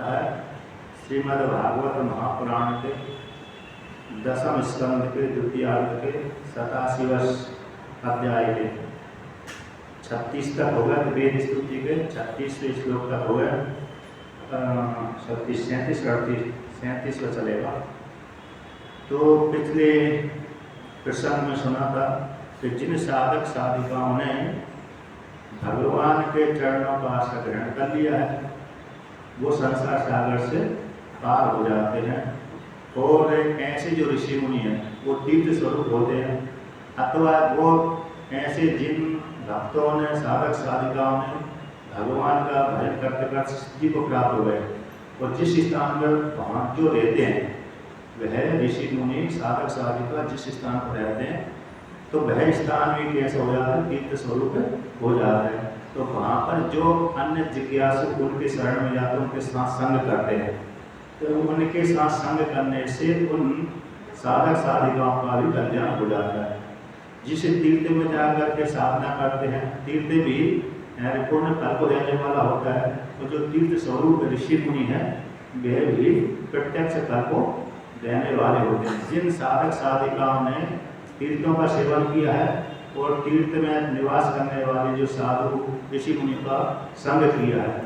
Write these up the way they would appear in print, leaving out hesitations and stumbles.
है श्रीमद् भागवत महापुराण के 10वें स्कंद के द्वितीयार्ध के 87वें अध्याय के 36 तक हो गए। वेद स्तुति के 36वें श्लोक तक हो गए। 37 चलेगा। तो पिछले प्रसंग में सुना था कि जिन साधक साधिकाओं ने भगवान के चरणों का आश्रय ग्रहण कर लिया है वो संसार सागर से पार हो जाते हैं। और ऐसे जो ऋषि मुनि हैं वो तीर्थ स्वरूप होते हैं, अथवा वो ऐसे जिन भक्तों ने साधक साधिकाओं ने भगवान का भजन करते करते सिद्धि को प्राप्त हो गए और जिस स्थान पर वहाँ जो रहते हैं वह ऋषि मुनि साधक साधिका जिस स्थान पर रहते हैं तो वह स्थान भी कैसे हो जाता है, तीर्थ स्वरूप हो जाता है। तो वहाँ पर जो अन्य जिज्ञासु उनके शरण में जाते हैं उनके साथ संग करते हैं, तो उनके साथ संग करने से उन साधक साधिकाओं का भी कल्याण हो जाता है। जिस तीर्थ में जाकर के साधना करते हैं तीर्थ भी पूर्ण फल को देने वाला होता है, तो जो तीर्थ स्वरूप ऋषि मुनि है वह भी प्रत्यक्ष फल को देने वाले होते हैं। जिन साधक साधिकाओं ने तीर्थों का सेवन किया है और तीर्थ में निवास करने वाले जो साधु ऋषि मुनि का संग किया है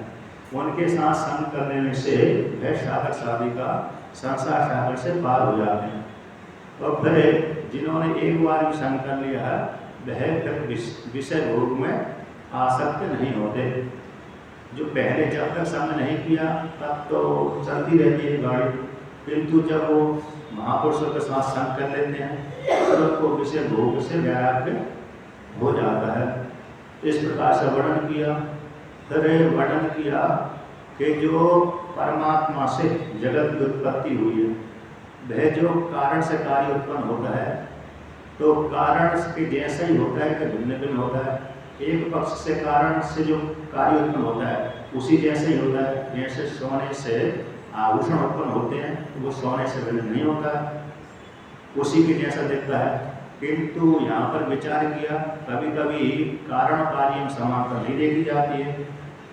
उनके साथ संग करने से वह साधक साधिका संसार सागर से पार हो जाते हैं। और फिर जिन्होंने एक बार भी संग कर लिया है वह फिर विषय भोग में आसक्त नहीं होते। जो पहले जब तक संग नहीं किया तब तो चलती रहती है गाड़ी, किंतु जब वो महापुरुषों के साथ संग कर लेते हैं तो उनको विषय भोग से वैराग्य हो जाता है। इस प्रकार से वर्णन किया। फिर वर्णन किया कि जो परमात्मा से जगत की उत्पत्ति हुई है वह जो कारण से कार्य उत्पन्न होता है तो कारण के जैसा ही होता है कि भिन्न भिन्न होता है। एक पक्ष से कारण से जो कार्य उत्पन्न होता है उसी जैसे ही होता है। जैसे सोने से आभूषण उत्पन्न होते हैं तो वो सोने से भिन्न नहीं होता, उसी के जैसा दिखता है। किंतु यहाँ पर विचार किया कभी कभी कारण कार्य समानता नहीं देखी जाती है।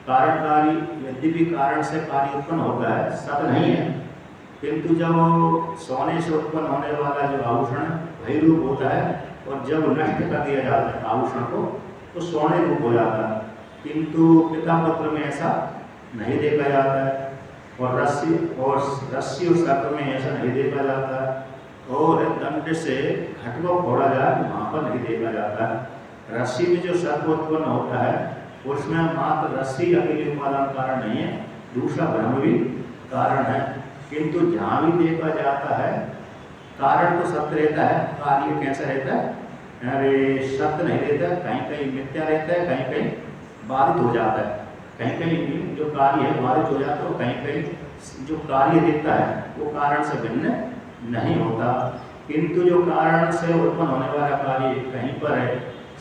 कारण कार्य यद्यपि कारण से कार्य उत्पन्न होता है सत नहीं है, किंतु जब सोने से उत्पन्न होने वाला जो आभूषण वही रूप होता है और जब नष्ट कर दिया जाता है आभूषण को तो सोने रूप हो जाता है। किंतु पिता पुत्र में ऐसा नहीं देखा जाता है और रस्सी और सर्प में ऐसा नहीं देखा जाता है और दंड से घट को फोड़ा जाए वहाँ पर नहीं देखा जाता है। रस्सी में जो सर्प उत्पन्न होता है उसमें मात्र रस्सी अकेले उपादान कारण नहीं है, दूसरा ब्रह्म भी कारण है। किंतु जहाँ भी देखा जाता है कारण तो सत्य रहता है, कार्य कैसा रहता है, अरे सत्य नहीं रहता है, कहीं कहीं मिथ्या रहता है, कहीं कहीं बाधित हो जाता है। कहीं कहीं जो कार्य है बाधित हो जाता है और कहीं कहीं जो कार्य दिखता है वो कारण से भिन्न नहीं होता। किंतु जो कारण से उत्पन्न होने वाला कार्य कहीं पर है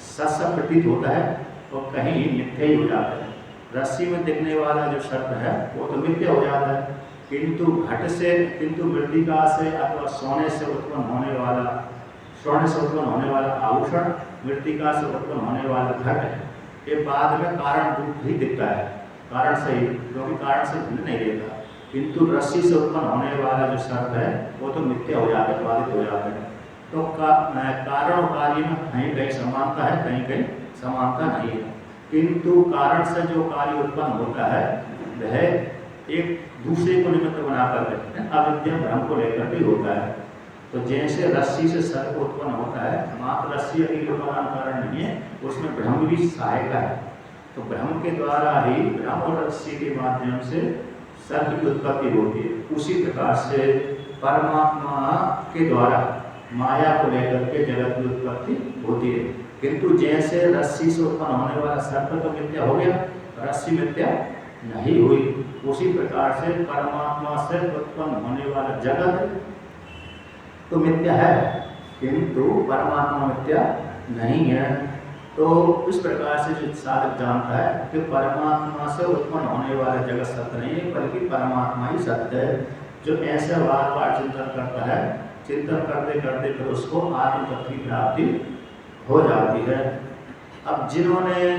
सत्य प्रतीत होता है और कहीं मिथ्या ही हो जाता है। रस्सी में दिखने वाला जो शब्द है वो तो मिथ्या हो जाता है, किंतु घट से किंतु मृतिका से अथवा सोने से उत्पन्न होने वाला आभूषण मृतिका से उत्पन्न होने वाला घट ये बाद में कारण रूप ही दिखता है, कारण से ही, क्योंकि कारण से भिन्न नहीं रहता। किंतु रस्सी से उत्पन्न होने वाला जो शब्द है वो तो मिथ्या हो जाता है, बाधित हो जाता है। तो कारण और कार्य में कहीं कहीं समानता है, कहीं कहीं समानता नहीं है। किंतु कारण से जो कार्य उत्पन्न होता है वह एक दूसरे को निमित्त बनाकर अविद्या भ्रम को लेकर भी होता है। तो जैसे रस्सी से सर्प उत्पन्न होता है मात्र रस्सी अकेले उपादान कारण नहीं है, उसमें भ्रम भी सहायक है। तो भ्रम के द्वारा ही भ्रम और रस्सी के माध्यम से सर्प की उत्पत्ति होती है। उसी प्रकार से परमात्मा के द्वारा माया को लेकर के जगत की उत्पत्ति होती है। किंतु जैसे रस्सी से उत्पन्न होने वाला सर्प तो मिथ्या हो गया, रस्सी मिथ्या नहीं हुई, उसी प्रकार से परमात्मा से उत्पन्न होने वाला जगत तो मिथ्या है किंतु परमात्मा मिथ्या नहीं है। तो इस प्रकार से जो साधक जानता है कि परमात्मा से उत्पन्न होने वाला जगत सत्य नहीं है बल्कि परमात्मा ही सत्य है। जो ऐसे बार बार चिंतन करता है, चिंतन करते करते फिर उसको आत्म तत्व की प्राप्ति हो जाती है। अब जिन्होंने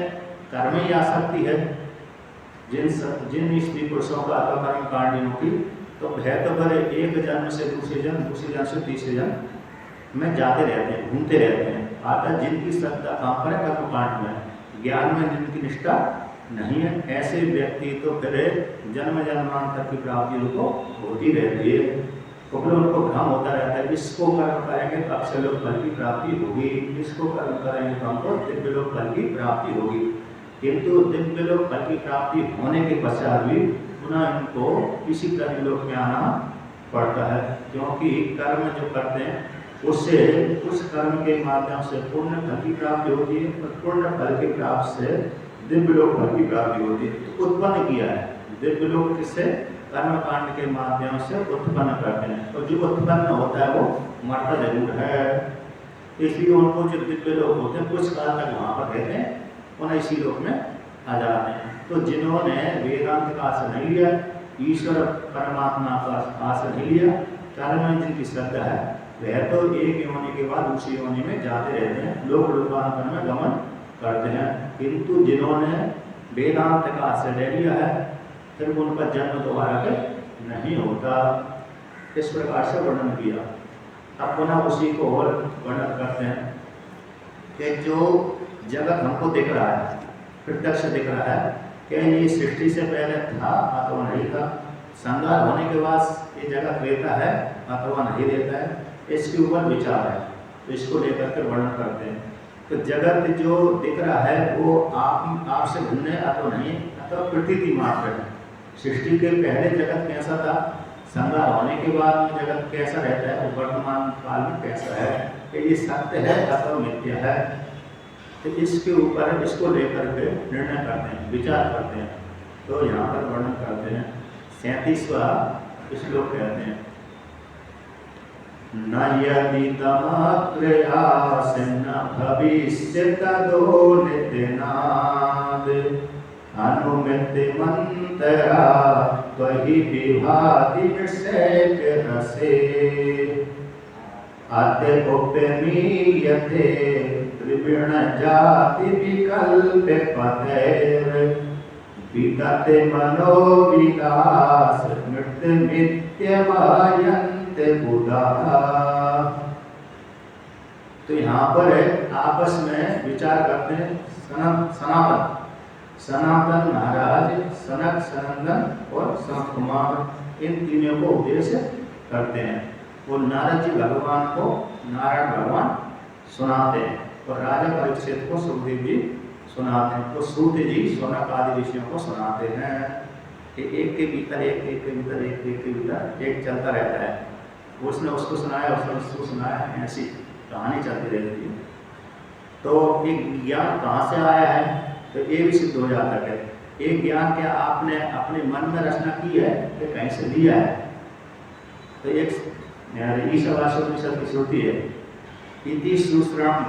कर्म ही आसक्ति है, जिन स्त्री पुरुषों का अथवा कर्म कांडियों की तो भय तो भरे एक जन्म से दूसरे जन्म से तीसरे जन्म में जाते रहते हैं, घूमते रहते हैं। अतः जिनकी श्रद्धा कहाँ पर है? कर्म कांड में, ज्ञान में जिनकी निष्ठा नहीं है, ऐसे व्यक्ति तो फिर जन्म जन्मांतर की प्राप्ति उनको होती रहती है। तो फिर उनको भ्रम होता रहता है, इसको कर्म करेंगे तो अक्षय लोक फल की प्राप्ति होगी, इसको कर्म करेंगे तो हमको दिव्य लोक फल की प्राप्ति होगी। किंतु दिव्य लोक फल की प्राप्ति होने के पश्चात भी पुनः इनको इसी कर्म लोक में आना पड़ता है, क्योंकि कर्म जो करते हैं उससे उस कर्म के माध्यम से पुण्य फल की प्राप्ति होती है, और पुण्य फल की प्राप्ति से दिव्य लोक फल की प्राप्ति होती है। तो उत्पन्न किया है दिव्य लोक किससे? कर्म कांड के माध्यम से उत्पन्न करते हैं, और जो उत्पन्न होता है वो मरता जरूर है, इसलिए उनको जो दिव्य लोक होते हैं कुछ काल तक वहाँ पर रहते हैं, उन्हें इसी लोक में आ जाते हैं। तो जिन्होंने वेदांत का आश्रय नहीं लिया, ईश्वर परमात्मा का आश्रय नहीं लिया, कर्म में जिनकी श्रद्धा है वह तो एक योनि के बाद दूसरी योनि में जाते रहते हैं, लोक लोकांतर में गमन करते हैं। किंतु जिन्होंने वेदांत का आश्रय ले लिया है फिर उनका जन्म दोबारा के नहीं होता। इस प्रकार से वर्णन किया। अब पुनः उसी को और वर्णन करते हैं कि जो जगत हमको दिख रहा है, प्रत्यक्ष दिख रहा है, कि ये सृष्टि से पहले था अथवा नहीं था, संहार होने के बाद ये जगत रहता है अथवा नहीं रहता है, इसके ऊपर विचार है। तो इसको लेकर के वर्णन करते हैं। तो जगत जो दिख रहा है वो आपसे भिन्न अथवा नहीं, अथवा प्रतीति मात्र है। सृष्टि के पहले जगत कैसा था, संहार होने के बाद में जगत कैसा रहता है, वर्तमान काल में कैसा है, कि ये सत्य है अथवा मिथ्या है। तो इसके ऊपर इसको लेकर के निर्णय करते हैं, विचार करते हैं। तो यहाँ पर वर्णन करते हैं 37वां श्लोक कहते हैं, न यदिदमग्रयासन्न भविष्यतो नित्यनाद अनुमितिमन्तरा त्वयि विभाति विषयरसे अद्योप्यमीयते त्रिविणजाति विकल्पपदैर् विगते मनोविलास मृत्युमित्यवायन्ते बुधाः। तो यहाँ पर आपस में विचार करते हैं सनातन महाराज, सनक, सनंदन और सनत कुमार, इन तीनों को उपदेश करते हैं। वो नारद जी भगवान को नारायण भगवान सुनाते हैं, और राजा परीक्षित को सुखदेव जी सुनाते हैं, तो सूत जी सौनक आदि ऋषियों को सुनाते हैं कि एक के भीतर एक, एक के भीतर एक, एक के भीतर एक चलता रहता है। उसने उसको सुनाया, उसने उसको सुनाया, ऐसी कहानी चलती रहती है। तो एक ज्ञान कहाँ से आया है, तो ये भी सिद्ध हो जाता है। एक ज्ञान क्या आपने अपने मन में रचना की है कि कहीं से लिया है। तो एक ईशावास्योपनिषद की श्रुति है, इति सुश्रम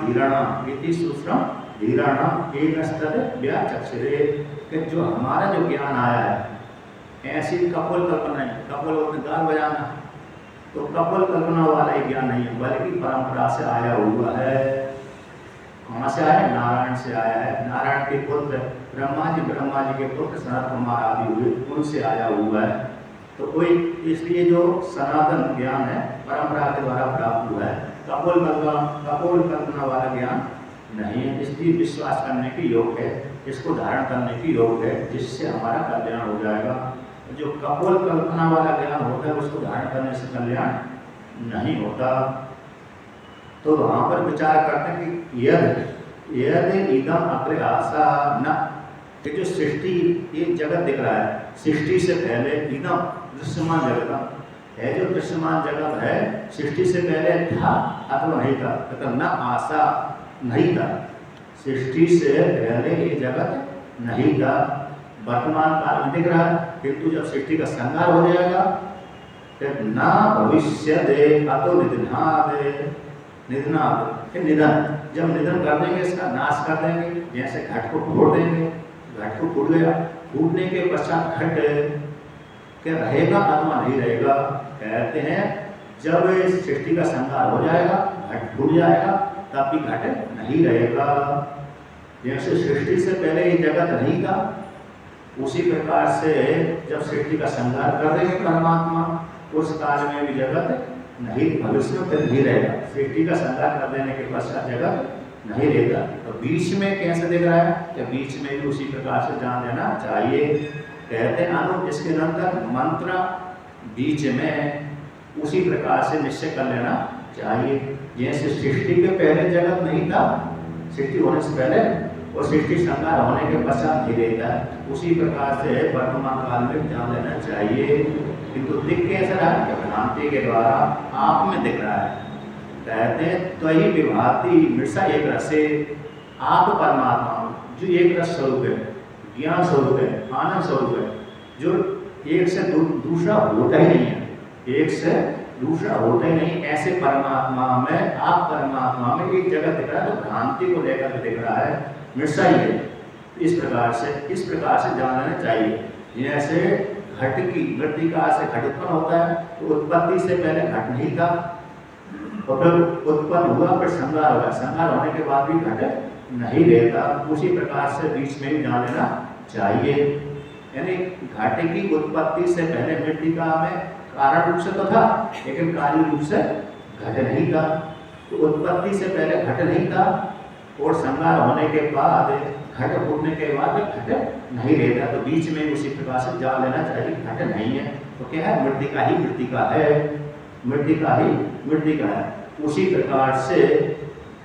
धीराणाम एकस्तद व्याचक्षरे, कि जो हमारा जो ज्ञान आया है ऐसी कपोल कल्पना है, कपोल और गान बजाना, तो कपोल कल्पना वाला ही ज्ञान नहीं है, बल्कि परंपरा से आया हुआ है। कहाँ से आया? नारायण से आया है। नारायण के पुत्र ब्रह्मा जी के पुत्र सनत कुमार आदि हुए, उनसे आया हुआ है। तो कोई इसलिए जो सनातन ज्ञान है परंपरा के द्वारा प्राप्त हुआ है, कपोल कल्पना वाला ज्ञान नहीं है। इसलिए विश्वास करने की योग्य है, इसको धारण करने की योग्य है, जिससे हमारा कल्याण हो जाएगा। जो कपोल कल्पना वाला ज्ञान होता है उसको धारण करने से कल्याण नहीं होता। तो वहाँ पर विचार करते हैं कि यद इदम अग्रयासा न, कि जो सृष्टि ये जगत दिख रहा है, सृष्टि से पहले इदम दृश्यमान जगत है, जो दृश्यमान जगत है सृष्टि से पहले था अथवा नहीं था, तो न आशा नहीं था, सृष्टि से पहले ये जगत नहीं था। वर्तमान काल में दिख रहा है, किंतु जब सृष्टि का संहार हो जाएगा तो ना भविष्य दे अतो निधन, जब निधन कर देंगे, इसका नाश कर देंगे, जैसे घट को फोड़ देंगे, घट को फूट गया, फूटने के पश्चात घट क्या रहेगा अथवा नहीं रहेगा। कहते हैं जब सृष्टि का संहार हो जाएगा, घट फूट जाएगा, तब भी घट नहीं रहेगा। जैसे सृष्टि से पहले ये जगत नहीं था, उसी प्रकार से जब सृष्टि का संहार कर देंगे परमात्मा, उस काल में भी जगत नहीं, भविष्य में फिर नहीं रहेगा। सृष्टि का संहार कर देने के पश्चात जगत नहीं रहेगा। तो बीच में कैसे दिख रहा है कि बीच में भी उसी प्रकार से जान लेना चाहिए। कहते हैं अनु इसके अंदर मंत्र बीच में उसी प्रकार से निश्चय कर लेना चाहिए। जैसे सृष्टि के पहले जगत नहीं था, सृष्टि होने से पहले, और सृष्टि संहार होने के पश्चात नहीं रहता है, उसी प्रकार से वर्तमान काल में जान लेना चाहिए। किंतु दिख कैसे रहा है? भ्रांति के द्वारा आप में दिख रहा है। कहते हैं त्वयि विभाति मृषा एक रस से, आप परमात्मा जो एक रस स्वरूप है, ज्ञान स्वरूप है, आनंद स्वरूप है, जो एक से दूसरा होता ही नहीं है, एक से दूसरा होता ही नहीं, ऐसे परमात्मा में, आप परमात्मा में एक जगत दिख रहा है, तो भ्रांति को लेकर दिख रहा है, मृषा ही है। इस प्रकार से जान लेना चाहिए। जैसे घट की मृतिका से घट उत्पन्न होता है, तो उत्पत्ति से पहले घट नहीं था, और फिर उत्पन्न हुआ, फिर संहार हुआ, संहार होने के बाद भी घट नहीं रहता। उसी प्रकार से बीच में भी जान लेना चाहिए। यानी घट की उत्पत्ति से पहले मृतिका में कारण रूप से तो था, लेकिन कार्य रूप से घट नहीं था। तो उत्पत्ति से पहले घट नहीं था, और संहार होने के बाद घट फूटने के बाद घट नहीं रहता। तो बीच में उसी प्रकार से जान लेना चाहिए, घट नहीं है। तो क्या है? मृतिका ही मृतिका है, मृतिका ही मृतिका है। उसी प्रकार से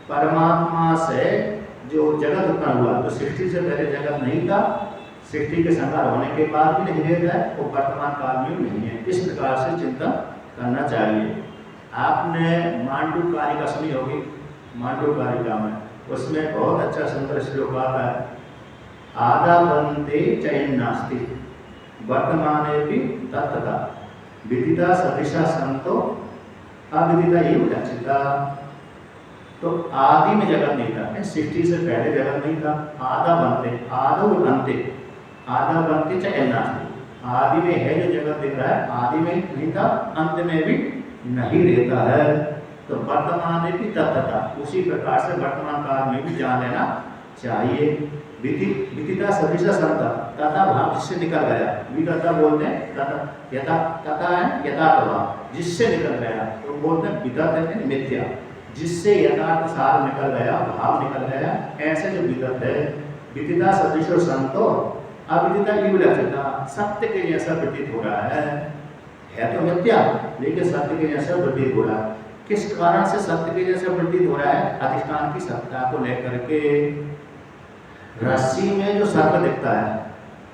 परमात्मा से जो जगत उत्पन्न हुआ, तो सृष्टि से पहले जगत नहीं था, सृष्टि के संहार होने के बाद भी नहीं रहता है, और वर्तमान काल में भी नहीं है। इस प्रकार से चिंतन करना चाहिए। आपने मांडू कारिका सुनी होगी, मांडू कारिका में उसमें बहुत अच्छा सुंदर श्लोक आता है, आदा बनते चैन नास्ति वर्तमाने भी तत्तथा विदिता सदृशा संतो अविदिता एव लक्षिता। तो आदि में जगत नहीं था, सृष्टि से पहले जगत नहीं था। आदा बनते, आदो बनते, आदा बनते चैन नास्ति, आदि में है जो जगत दिख रहा है, आदि में नहीं था, अंत में भी नहीं रहता है। तो वर्तमान में भी तत्तथा, उसी प्रकार से वर्तमान काल में भी जान लेना चाहिए। विदिता सदृशा संता, तथा भाव जिससे निकल गया, विदिता बोलते हैं तथा, यथा तथा है यथार्थ भाव, जिससे निकल गया, तो बोलते हैं विदत है मिथ्या, जिससे यथार्थ सार निकल गया, भाव निकल गया, ऐसे जो विदत है। विदिता सदृशो संतो अविदिता इव लक्षिता, सत्य के जैसा प्रतीत हो रहा है तो मिथ्या, लेकिन सत्य के जैसा प्रतीत हो रहा है। किस कारण से सत्य के जैसा प्रतीत हो रहा है? अधिष्ठान की सत्ता को लेकर के। रस्सी में जो सर्प दिखता है,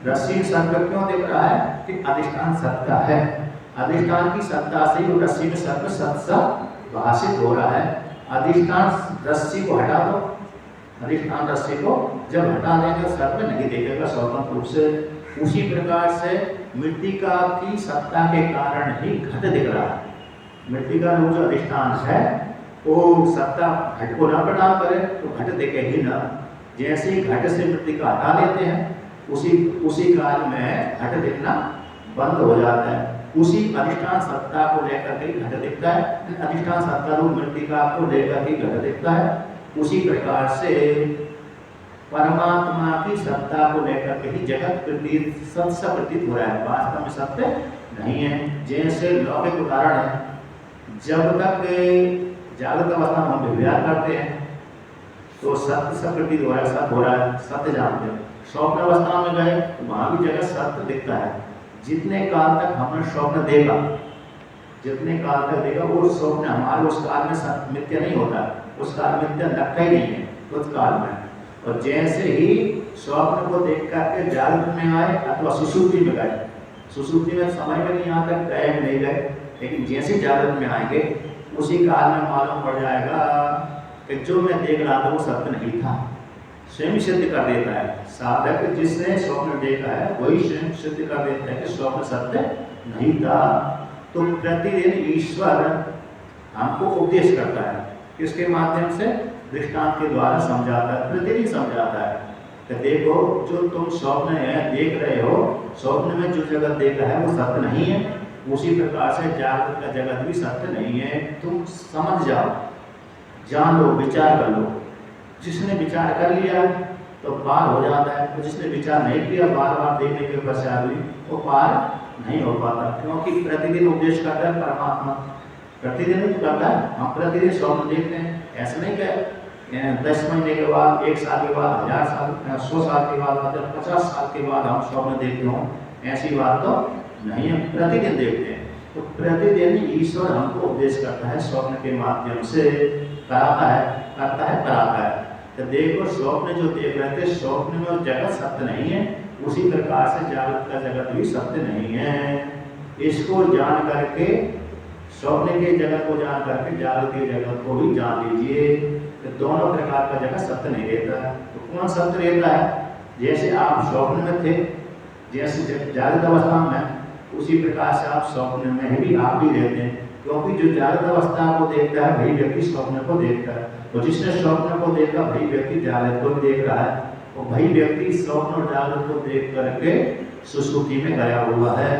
रस्सी सर्प क्यों दिख रहा है? कि अधिष्ठान सत्ता है, अधिष्ठान की सत्ता से ही रस्सी में सर्प सत्सा भाषित हो रहा है। अधिष्ठान रस्सी को हटा दो, अधिष्ठान रस्सी को जब हटा देंगे सर्प नहीं देखेगा स्वतंत्र रूप से। उसी प्रकार से मृतिका की सत्ता के कारण ही घट दिख रहा है। मृतिका में जो अधिष्ठान है वो सत्ता घट को न प्रदान करे तो घट दिखे ही न। जैसे ही घट से मृतिका हटा लेते हैं, उसी काल में घट दिखना बंद हो जाता है। उसी अधिष्ठान सत्ता को लेकर के घट दिखता है, अधिष्ठान सत्ता रूप मृतिका को लेकर के घट दिखता है। उसी प्रकार से परमात्मा की सत्ता को लेकर के ही जगत प्रतीत सत्य प्रतीत हो रहा है, वास्तव में सत्य नहीं है। जैसे लौकिक उदाहरण है, जब तक जागृत अवस्था में हम विचार करते हैं तो सत्य सब प्रतीत हो रहा है, सत्य हो रहा है, सत्य जानते हैं। स्वप्न अवस्था में गए तो वहां भी जगत सत्य दिखता है। जितने काल तक हमने स्वप्न देखा, जितने काल तक देखा वो स्वप्न हमारे उस काल में मिथ्या नहीं होता, उस काल में मिथ्या लगता ही नहीं है उस काल में। और जैसे ही स्वप्न को देख करके जागृत में आए अथवा सुषुप्ति में गए, सुषुप्ति में समय में नहीं यहाँ तक गए नहीं गए, लेकिन जैसे जागृत में आएंगे उसी काल में मालूम पड़ जाएगा कि जो मैं देख रहा था वो सत्य नहीं था। स्वयं सिद्ध कर देता है साधक, जिसने स्वप्न देखा है वही स्वयं सिद्ध कर देता है कि स्वप्न सत्य नहीं था। तो प्रतिदिन ईश्वर हमको उपदेश करता है, किसके माध्यम से? दृष्टांत के द्वारा समझाता है, प्रतिदिन समझाता है कि देखो जो तुम स्वप्न है देख रहे हो, स्वप्न में जो जगत देखा है वो सत्य नहीं है। उसी प्रकार से जागृत का जगत भी सत्य नहीं है। तुम समझ जाओ, जान लो, विचार कर लो। जिसने विचार कर लिया तो पार हो जाता है। तो जिसने विचार नहीं किया बार बार देखने के पश्चात भी वो पार नहीं हो पाता, क्योंकि प्रतिदिन उपदेश करता है परमात्मा, प्रतिदिन करता है। हम प्रतिदिन स्वप्न देखते हैं, ऐसा नहीं कि 10 महीने के बाद, 1 साल के बाद, 1000 साल, 100 साल के बाद, 50 साल के बाद हम स्वप्न देखते हो, ऐसी बात तो नहीं है, प्रतिदिन देखते हैं। तो प्रतिदिन ईश्वर हमको उपदेश करता है, स्वप्न के माध्यम से कराता है, करता है, कराता है। तो देखो स्वप्न जो देख रहे थे, स्वप्न में जगत सत्य नहीं है, उसी प्रकार से जागृत का जगत भी सत्य नहीं है। इसको जान करके, स्वप्न के जगत को जान करके जागृत के जगत को भी जान लीजिए। तो दोनों प्रकार का जगत सत्य नहीं रहता है। तो कौन सत्य रहता है? जैसे आप स्वप्न में थे, जैसे जागृत अवस्था में, उसी प्रकार से आप स्वप्न में भी आप भी रहते हैं, क्योंकि जो जागृत अवस्था को देखता है वही व्यक्ति स्वप्न को देखता है, और जिसने स्वप्न को देखा वही व्यक्ति जागृत को देख रहा है, और वही व्यक्ति स्वप्न और जागृत को देख करके सुषुप्ति में गया हुआ है।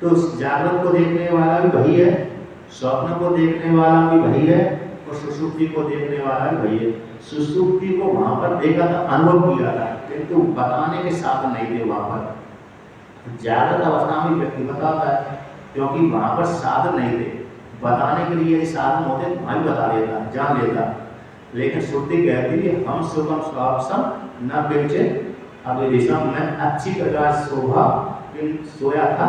तो जागृत को देखने वाला भी वही है, स्वप्न को देखने वाला भी वही है, और सुषुप्ति को देखने वाला भी वही है। सुषुप्ति को वहां पर देखा था, अनुभव किया था, किंतु बताने के साथ नहीं थे वहां पर। जागृत अवस्था में व्यक्ति बताता है, क्योंकि वहां पर साधन नहीं थे। बताने के लिए साधन होते तो भाई बता देता, जान लेता। लेकिन श्रुति कहती है हम सुगम स्वापसम न विरचित अविदिशम, मैं अच्छी प्रकार सोया था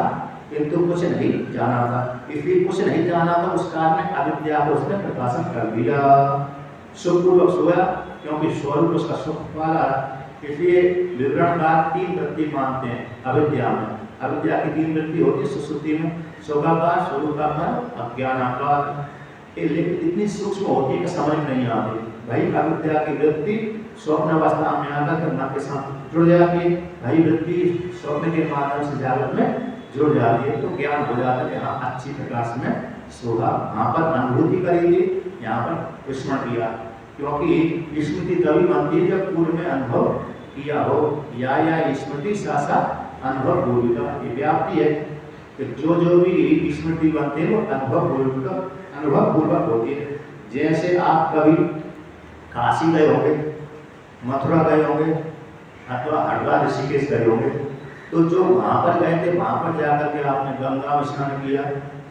किंतु कुछ नहीं जाना था। इसलिए कुछ नहीं जाना था, उस कारण में अविद्या को उसने प्रकाशन कर दिया। सुखपूर्वक सोया, क्योंकि स्वरूप उसका सुख वाला, इसलिए विवरणकार 3 वृत्ति मानते हैं अविद्या में। अविद्या की 3 वृत्ति होती है सुषुप्ति में, शोकाकार, स्वरूपाकार, अज्ञानाकार। लेकिन इतनी सूक्ष्म होती है कि समझ नहीं आती। भाई अविद्या की वृत्ति स्वप्न अवस्था में आकर के मन के साथ जुड़ जाती है, भाई वृत्ति स्वप्न के माध्यम से जागृत में जुड़ जाती है, तो ज्ञान हो जाता है। यहाँ अच्छी प्रकाश में सोगा, वहाँ पर अनुभूति करेंगे, यहाँ पर स्मरण किया, क्योंकि स्मृति तभी बनती है जब पूर्व में अनुभव किया हो। या स्मृति साथ अनुभव पूर्व का व्याप्ति है कि जो भी स्मृति बनते हैं वो अनुभव पूर्वक होती है। जैसे आप कभी काशी गए होंगे, मथुरा गए होंगे, अथवा हरिद्वार ऋषिकेश गए होंगे, तो जो वहाँ पर गए थे वहाँ पर जाकर के आपने गंगा में स्नान किया,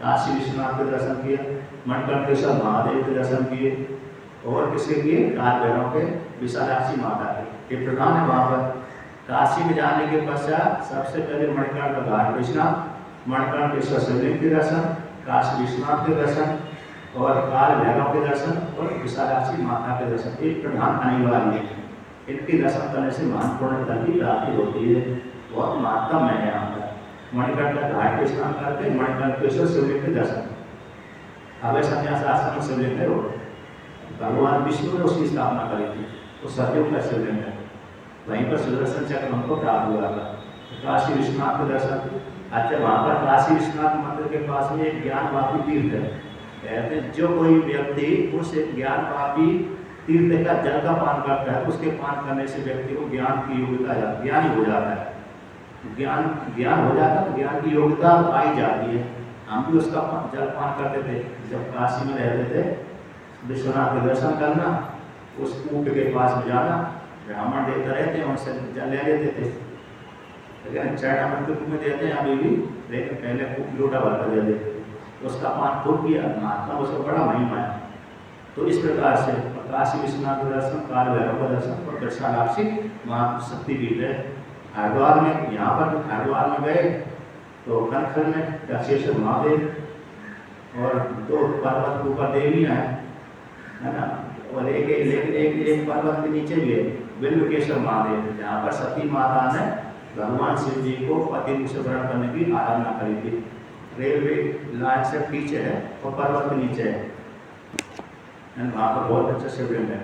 काशी विश्वनाथ के दर्शन किया, मणिकर्णेश्वर महादेव के दर्शन किए, और किसके किए? काल भैरव के, विशालाक्षी माता के, ये प्रधान है। वहाँ पर काशी में जाने के पश्चात सबसे पहले मणिकर्ण का घाट विश्वनाथ, मणिकर्णेश्वर शिवलिंग के दर्शन, काशी विश्वनाथ के दर्शन, और काल भैरव के दर्शन, और विशालाक्षी माता के दर्शन, एक प्रधान अनिवार्य है। इनके दर्शन करने से महत्वपूर्ण फल की प्राप्ति होती है, बहुत महत्व है यहाँ पर। मणिकर्ण का घाट स्नान करके मणिकर्णेश्वर शिवलिंग के दर्शन, अभय संन्यास आश्रम शिवलिंग है, वो भगवान विष्णु ने उसकी स्थापना करी थी, वो सतयुग का शिवलिंग है। वहीं पर सुदर्शन चक्र हमको प्राप्त हुआ था। काशी विश्वनाथ के दर्शन, अच्छा वहाँ पर काशी विश्वनाथ मंदिर के पास में एक ज्ञानवापी तीर्थ है। कहते हैं जो कोई व्यक्ति उस ज्ञानवापी तीर्थ का जल का पान करता है, उसके पान करने से व्यक्ति को ज्ञान की योग्यता, ज्ञानी हो जाता है। ज्ञान हो जाता है, ज्ञान की योग्यता पाई जाती है। हम भी उसका जल पान करते थे जब काशी में रहते थे। विश्वनाथ के दर्शन करना, उस कूप के पास में जाना, ब्राह्मण देते रहते हैं, उनसे जल ले लेते थे। लेकिन चैटामन के रूप में देते हैं अभी भी, लेकिन पहले कूप लोटा भर कर देते, उसका पान खूब किया, महात्मा उसका बड़ा महिमा है। तो इस प्रकार से काशी विश्वनाथ का दर्शन, काल भैरव का दर्शन, और विशालाक्षी मां शक्तिपीठ है। हरिद्वार में, यहाँ पर हरिद्वार में गए तो कनखल में दक्षेश्वर महादेव और 2 पर्वत के ऊपर देवियाँ हैं, है ना, और एक पर्वत के नीचे भी है बिल्वकेश्वर महादेव, जहाँ पर सती माता ने भगवान शिव जी को पति रूप से ग्रहण करने की आराधना करी थी। रेलवे लाइन से पीछे है और पर्वत के नीचे है, वहाँ पर बहुत अच्छा शिवलिंग है।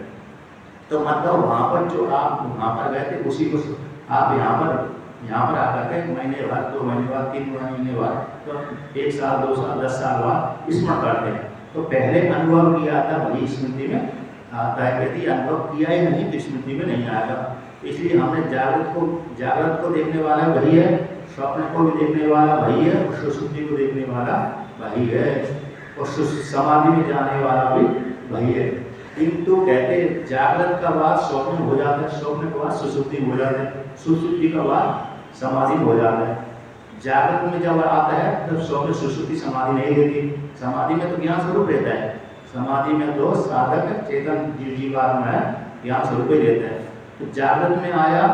तो मतलब वहाँ पर जो आप वहाँ पर गए थे, उसी को आप यहाँ पर आकर के महीने बाद, 2 महीने बाद, 3 महीने बाद, तो 1 साल, 2 साल, 10 साल बाद स्मरण करते हैं। तो पहले अनुभव किया था वही स्मृति में आता है, यदि अनुभव किया ही नहीं तो स्मृति में नहीं आएगा। इसलिए हमने जागृत को देखने वाला वही है, स्वप्न को भी देखने वाला वही है, और सुषुप्ति को देखने वाला वही है, और समाधि में जाने वाला भी वही है। किंतु कहते जागृत का बाद स्वप्न हो जाता है, स्वप्न के बाद सुषुप्ति हो जाता है, सुषुप्ति का बाद समाधि हो जाता है। जागृत में जब आता है तब स्वप्न सुषुप्ति समाधि नहीं रहती। समाधि में तो ज्ञान स्वरूप रहता है, समाधि में तो साधक चेतन जीवात्मा है, ज्ञान स्वरूप ही रहता है। तो जागृत में आया,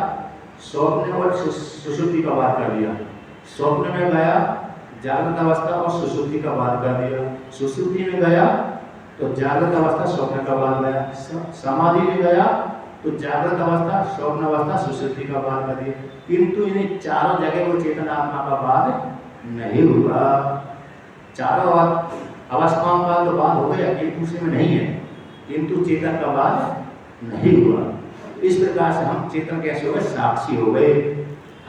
स्वप्न और सुषुप्ति का बात कर दिया, स्वप्न में गया जागृत अवस्था और सुषुप्ति का बात कर दिया, सुषुप्ति में गया तो जागृत अवस्था स्वप्न का बाद गया, समाधि में गया तो जागृत अवस्था स्वप्न अवस्था सुषुप्ति का बाद कर दिया। किंतु इन्हीं चारों जगह वो चेतन आत्मा का बाद नहीं हुआ। चारों अवस्थाओं का तो बाद हो गया, एक दूसरे में नहीं है, किंतु चेतन का बाद नहीं हुआ। इस प्रकार से हम चेतन कैसे हो गए, साक्षी हो गए।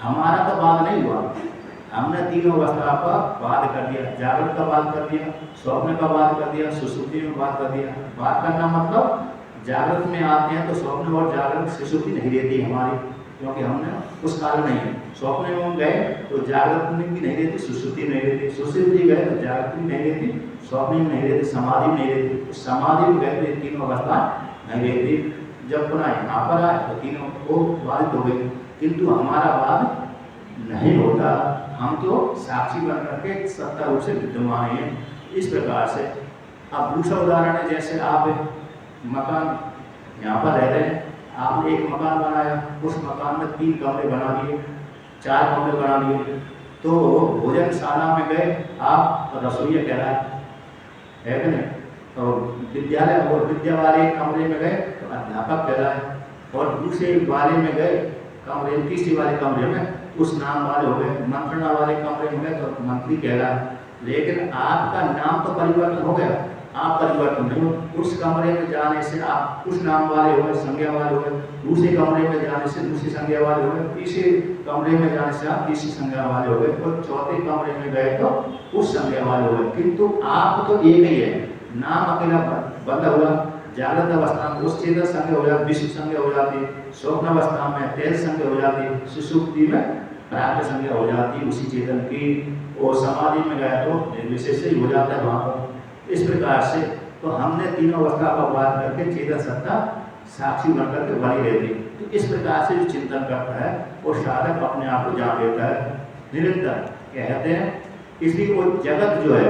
हमारा तो बाद नहीं हुआ, हमने तीनों अवस्था का बाद कर दिया, जागृत का बाद कर दिया, स्वप्न का बाद कर दिया, सुषुप्ति में बात कर दिया। बात करना मतलब जागृत में आते हैं तो स्वप्न और जागृत सुषुप्ति नहीं रहती हमारी, क्योंकि हमने उस काल नहीं है। स्वप्न में गए तो जागृत में भी नहीं रहती, सुषुप्ति नहीं रहती, सुषुप्ति गए तो जागृत भी नहीं रहती, स्वप्न में नहीं रहती, समाधि में नहीं रहती। समाधि में गए तो ये तीनों अवस्था नहीं रहती। जब पुनः यहाँ पर आए तो तीनों को बाधित हो गई, किंतु हमारा बाद नहीं होता। हम तो साक्षी बन करके सत्ता रूप से विद्यमान हैं। इस प्रकार से अब दूसरा उदाहरण है, जैसे आप मकान यहाँ पर रह रहे हैं, आपने एक मकान बनाया, उस मकान में 3 कमरे बना लिए, 4 कमरे बना लिए, तो भोजनशाला में गए आप रसोईया कहलाए, है कि नहीं? और विद्यालय और विद्या वाले कमरे में गए तो अध्यापक कहलाए, और दूसरे वाले में गए कमरे, तीसरे वाले कमरे में उस नाम वाले हो गए, मंत्रणा वाले कमरे में गए तो मंत्री कहलाए। लेकिन आपका नाम तो परिवर्तन हो गया, आप परिवर्तन नहीं हो। उस कमरे में जाने से आप उस नाम वाले हो गए, संज्ञा वाले हो गए, दूसरे कमरे में जाने से दूसरी संज्ञा वाले हो गए, तीसरे कमरे में जाने से आप तीसरी संज्ञा वाले हो गए, और चौथे कमरे में गए तो उस संज्ञा वाले हो गए। किंतु आप तो एक ही है, नाम अकेला बदला हुआ। जागृत अवस्था में उस चेतन संज्ञा हो जाती, विश्व संज्ञा हो जाती, स्वप्न अवस्था में तेज संज्ञा हो जाती, सुषुप्ति में प्राप्त संज्ञा हो जाती उसी चेतन की, और समाधि में गया तो निर्विशेष ही हो जाता है वहाँ पर। इस प्रकार से तो हमने तीनों अवस्था का बात करके चेतन सत्ता साक्षी बनकर के बनी रहती। तो इस प्रकार से जो चिंतन करता है वो साधक अपने आप को जान लेता है निरंतर, कहते हैं। इसलिए वो जगत जो है,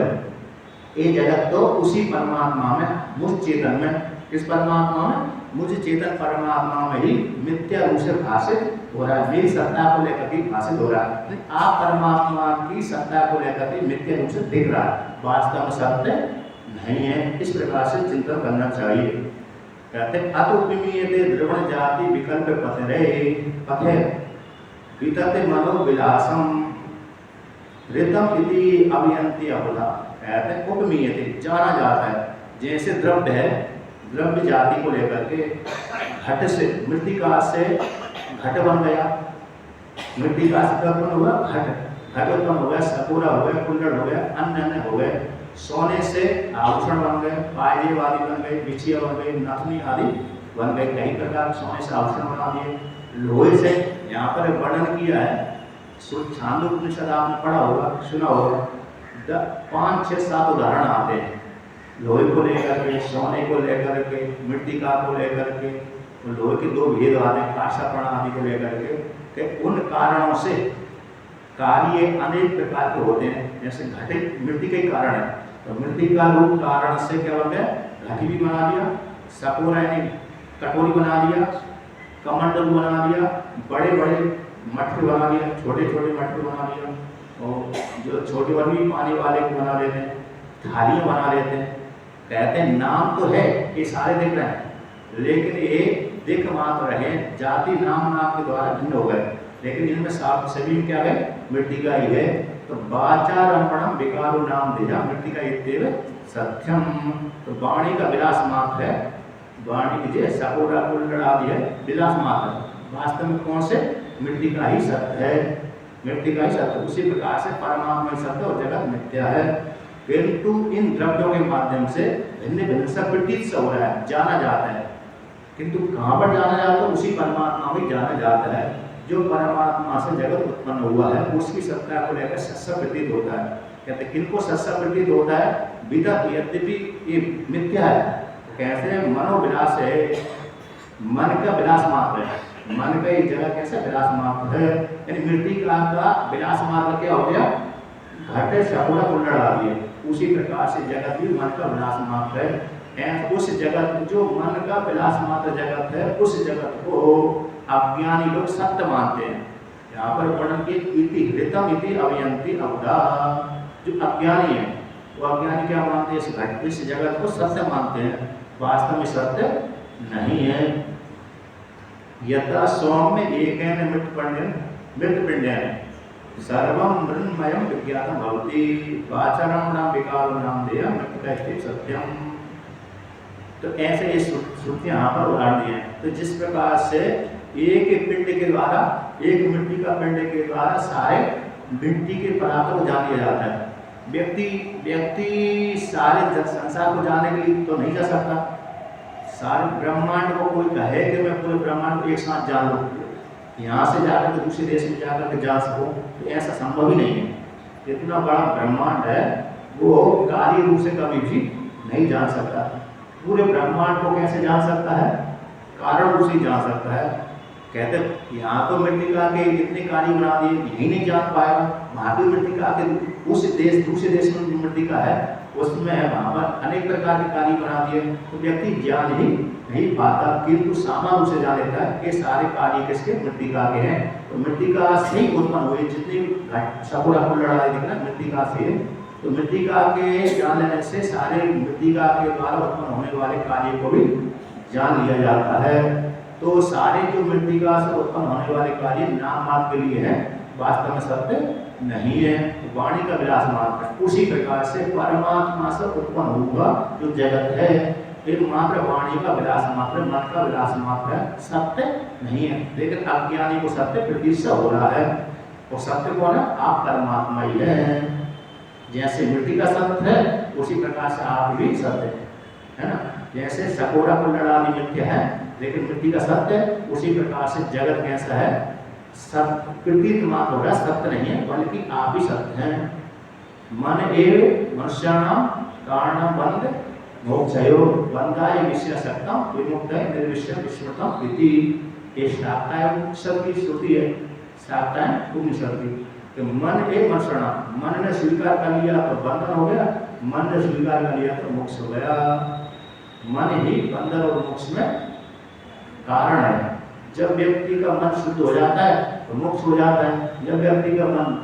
ये जगत तो उसी परमात्मा में, मुझ चेतन में, इस परमात्मा में, मुझ चेतन परमात्मा में ही मिथ्या रूप से भाषित हो रहा है। मेरी सत्ता को लेकर के भाषित हो रहा है, आप परमात्मा की सत्ता को लेकर के मिथ्या रूप से दिख रहा है, वास्तव में सत्य नहीं है। इस प्रकार से चिंतन करना चाहिए। कहते हैं अतुपमीयते द्रवण जाति विकल्प पथे वितते मनो विलासम ऋतम इति अभियंति अबुधा। कहते हैं उपमीयते, जाना जाता है। जैसे द्रव्य है, द्रव्य जाति को लेकर के घट से, मृतिका से घट बन गया, मृतिका से क्या उत्पन्न हुआ, घट उत्पन्न हो गया, सपूरा हो गया, कुंडल हो गया, अन्य अन्य हो गए। सोने से आभूषण बन गए, पायले आदि बन गए, बिछिया बन गई, नथनी आदि बन गए, कई प्रकार सोने से आभूषण बना दिए। लोहे से यहाँ पर वर्णन किया है, छांदोपनिषद आपने पढ़ा होगा, सुना होगा, 5, 6, 7 उदाहरण आते हैं लोहे को लेकर के, सोने को लेकर के, मृतिका को लेकर के। तो लोहे के 2 भेद आते हैं, काष्ठपण आदि को लेकर के, कि उन कारणों से कार्य अनेक प्रकार के होते हैं। जैसे घटित मृतिका ही कारण है, तो मृतिका रूप कारण से क्या बन गया, घटी भी बना दिया, सपोरा यानी कटोरी बना दिया, कमंडल बना दिया, बड़े बड़े मटके बना दिया, छोटे छोटे मटके बना दिया, और जो छोटे वाली पानी वाले को बना देते हैं, थालियाँ बना लेते हैं। कहते हैं नाम तो है, ये सारे दिख रहे हैं, लेकिन ये दिख मात्र रहे, जाति नाम के द्वारा भिन्न हो गए, लेकिन इनमें सभी क्या है, मृतिका ही है। तो वाचारंभणम विकारो नाम दिया मृतिका इत्येव सत्यम। तो वाणी का विलास मात्र है, वाणी की जैसे सपोरा कुंडल आदि है, विलास मात्र, वास्तव में कौन से, मृतिका ही सत्य है, मृतिका ही सत्य। उसी प्रकार से परमात्मा ही सत्य और जगत मिथ्या है। किंतु इन द्रव्यों के माध्यम से भिन्न भिन्न सब प्रतीत से हो रहा है, जाना जाता है, किंतु कहाँ पर जाना जाता है, उसी परमात्मा में जाना जाता है। जो परमात्मा से जगत उत्पन्न हुआ है उसकी सत्ता को लेकर सत्य प्रतीत होता है। कहते हैं किनको सत्य प्रतीत होता है, विदत यद्यपि ये मिथ्या है, कैसे मनोविलास है, मन का विलास मात्र है, मन का एक जगह कैसे विलास मात्र है, यानी मृतिका का विलास मात्र क्या हो गया, घट सकुड़ा कुंडल आदि है। उसी प्रकार से जगत भी मन का विलास मात्र है। उस जगत जो मन का विलास मात्र जगत है, उस जगत को अज्ञानी लोग सत्य मानते हैं। यहाँ पर वर्णन के इति हृतम इति अवयंती अवधा, जो अज्ञानी है वो अज्ञानी क्या मानते हैं, इस घट इस जगत को सत्य मानते हैं, वास्तव में सत्य नहीं है। यथा सौम्य एकेन मृतपिंडेन सर्वं मृन्मयं विज्ञातं भवति वाचरणां विकाराणां देयं मृत्युकैस्ति सत्यम। तो ऐसे ये श्रुति यहाँ पर उदाहरण दिए हैं। तो जिस प्रकार से एक पिंड के द्वारा, एक मिट्टी का पिंड के द्वारा सारे मिट्टी के पदार्थों को जान लिया जाता है। व्यक्ति सारे संसार को जानने के लिए तो नहीं जा सकता। सारे ब्रह्मांड को कोई कहे कि मैं पूरे ब्रह्मांड को एक साथ जान लूँ, यहाँ से जाकर के दूसरे देश में जाकर के जान सकूँ, तो ऐसा संभव ही नहीं है। इतना बड़ा ब्रह्मांड है, वो कार्य रूप से कभी भी नहीं जान सकता। पूरे ब्रह्मांड को कैसे जान सकता है, कारण रूप से जान सकता है। कहते यहाँ तो मृतिका के इतने कार्य बना दिए, यही नहीं जान पाएगा। वहाँ की मृतिका के उस देश दूसरे देश में मृतिका है, उसमें वहाँ पर अनेक प्रकार के कार्य बना दिए, तो व्यक्ति ज्ञान ही नहीं पाता, किंतु सामान्य रूप से जान लेता है कि सारे कार्य किसके, मृतिका के हैं। तो मृतिका से ही उत्पन्न हुए जितने सकुड़ा को लड़ाई दिख रहा है मृतिका से। तो मृतिका के जान लेने से सारे मृतिका के द्वारा उत्पन्न होने वाले कार्य को भी जान लिया जाता है। तो सारे जो मृतिका से उत्पन्न होने वाले कार्य नाम मात्र के लिए हैं, वास्तव में सत्य नहीं है, वाणी का विलास मात्र। उसी प्रकार से परमात्मा से उत्पन्न हुआ जो जगत है, फिर मात्र वाणी का विलास मात्र, मन का विलास मात्र है, सत्य नहीं है। लेकिन अज्ञानी को सत्य प्रतीत हो रहा है। और सत्य कौन है, आप परमात्मा ही है। जैसे मृतिका सत्य है, उसी प्रकार से आप भी सत्य है ना। जैसे सकोड़ा को लड़ानी मिथ्या है, लेकिन मृतिका सत्य है, उसी प्रकार से जगत कैसा है, सब प्रतीत मात्र हो रहा, सत्य नहीं है, बल्कि आप ही सत्य हैं। मन एव मनुष्याणाम कारणम बंध मोक्षयो बंधाय विषय सक्तम विमुक्तय निर्विषय विस्मृतम इति। ये शाक्ताय उपनिषद की श्रुति है, शाक्ताय उपनिषद की। तो मन एव मनुष्याणाम, मन ने स्वीकार कर लिया तो बंधन हो गया, मन ने स्वीकार कर लिया तो मोक्ष हो गया। मन ही बंधन और मोक्ष में कारण है। जब व्यक्ति का मन शुद्ध हो जाता है तो मोक्ष हो जाता है, जब व्यक्ति का मन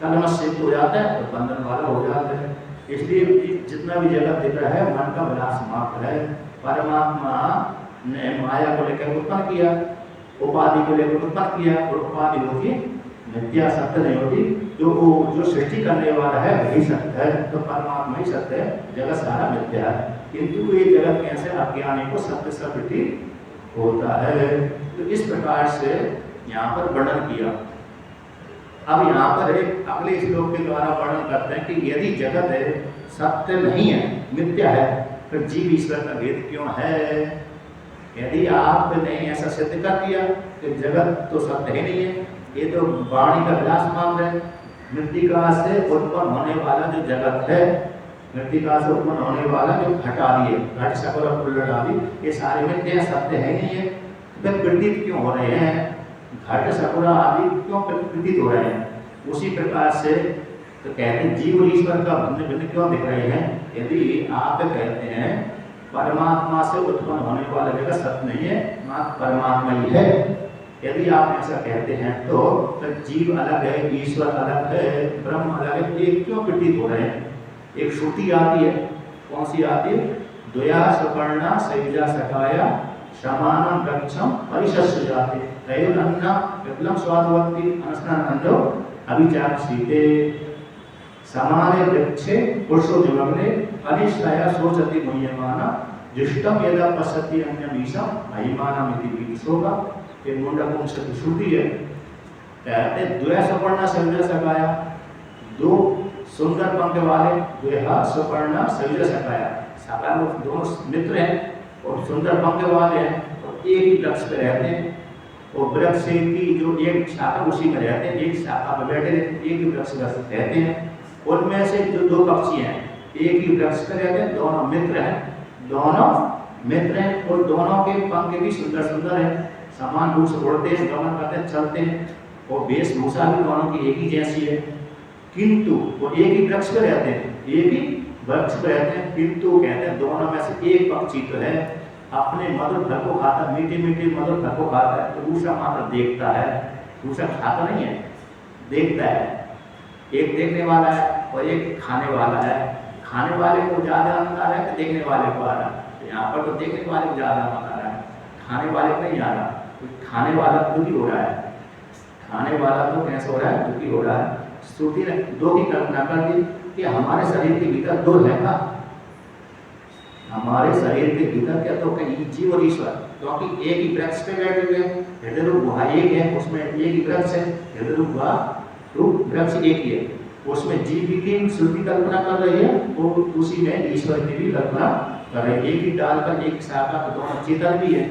कलमश से हो जाता है तो बंधन वाला हो जाता है। इसलिए जितना भी जगत दिख रहा है मन का विलास मात्र है। परमात्मा ने माया को लेकर उत्पन्न किया, उपाधि को लेकर उत्पन्न किया, और उपाधि होती मिथ्या, सत्य नहीं होती। जो सृष्टि करने वाला है वही सत्य है, तो परमात्मा ही सत्य है, जगत सारा मिथ्या है। किंतु ये जगत कैसे अज्ञानी को सत्य सा प्रतीत होता है। तो इस प्रकार से यहाँ पर वर्णन किया। अब यहाँ पर एक अगले श्लोक के द्वारा वर्णन करते हैं कि यदि जगत है सत्य नहीं है, मिथ्या है, फिर जीव ईश्वर का भेद क्यों है। यदि आपने ऐसा सिद्ध कर दिया कि जगत तो सत्य ही नहीं है, ये तो वाणी का विलास मात्र है, मृतिका से उत्पन्न होने वाला जो जगत है, मृतिका से उत्पन्न होने वाला जो घट आदि है, घट सकुड़ा कुंडल आदि, ये सारे मिथ्या, सत्य है नहीं है। फिर प्रतीत क्यों हो रहे हैं, घट सकुड़ा आदि क्यों प्रतीत हो रहे हैं। उसी प्रकार से तो कहते हैं जीव और ईश्वर का भिन्न भिन्न क्यों दिख रहे हैं। यदि आप कहते हैं परमात्मा से उत्पन्न होने वाला जगत सत्य नहीं है, मात्र परमात्मा ही है, यदि आप ऐसा कहते हैं तो जीव अलग है, ईश्वर अलग है, ब्रह्म अलग है, ये क्यों प्रतीत हो रहे हैं। एक श्रुति आती है, कौन सी आती है, द्वया सुपर्णा सयुजा सखाया समानम वृक्षम परिशस्य जाते तयोरन्ना विप्लम स्वादवती अनस्नानंदो अभिचार सीते समाने वृक्षे पुरुषो निमग्ने अनिश्चया सोचति मुह्यमाना दृष्टम यदा पश्यति अन्यमीशम महिमानम इति विशोका। ये मुंडकोपनिषद की श्रुति है। कहते द्वया सुपर्णा सयुजा सखाया, दो सुंदर पंख वाले, द्वया सुपर्णा सयुजा सखाया, सखा दोनों मित्र हैं और सुंदर पंख वाले हैं, और एक ही वृक्ष पे रहते हैं, और वृक्ष की जो एक शाखा उसी में रहते हैं, एक शाखा पे बैठे रहते हैं, एक ही वृक्ष पर रहते हैं। उनमें से जो दो पक्षी हैं एक ही वृक्ष पे रहते हैं, दोनों मित्र हैं, दोनों मित्र हैं और दोनों के पंख भी सुंदर सुंदर है, समान रूप से उड़ते हैं, गमन करते हैं, चलते हैं और वेशभूषा भी दोनों की एक ही जैसी है। किंतु वो एक ही वृक्ष पे रहते हैं, एक ही वृक्ष पे रहते हैं, किंतु कहते हैं दोनों में से एक पक्षी तो है अपने मधुर फल को खाता, मीठे मीठे मधुर फल को खाता है, तो दूसरा मात्र देखता है, दूसरा खाता नहीं है, देखता है। एक देखने वाला है और एक खाने वाला है। खाने वाले को ज़्यादा आनंद आ रहा है कि देखने वाले को आ रहा है? तो यहाँ पर तो देखने वाले को ज़्यादा आनंद आ रहा है, खाने वाले को नहीं आ रहा। तो खाने वाला दुखी हो रहा है, खाने वाला तो कैसे हो रहा है? दुखी हो रहा है। श्रुति ने दो की कल्पना कर दी कि हमारे शरीर के भीतर दो है का, हमारे शरीर के भीतर क्या तो कहीं जीव और ईश्वर, क्योंकि एक ही वृक्ष पे बैठे हुए हैं, हृदय रूप गुहा एक है, उसमें एक ही वृक्ष है, हृदय रूप गुहा रूप वृक्ष एक ही है, उसमें जीव की श्रुति कल्पना कर रही है और उसी में ईश्वर की भी कल्पना कर रही है। एक ही डाल पर एक शाखा का दोनों चेतन भी है,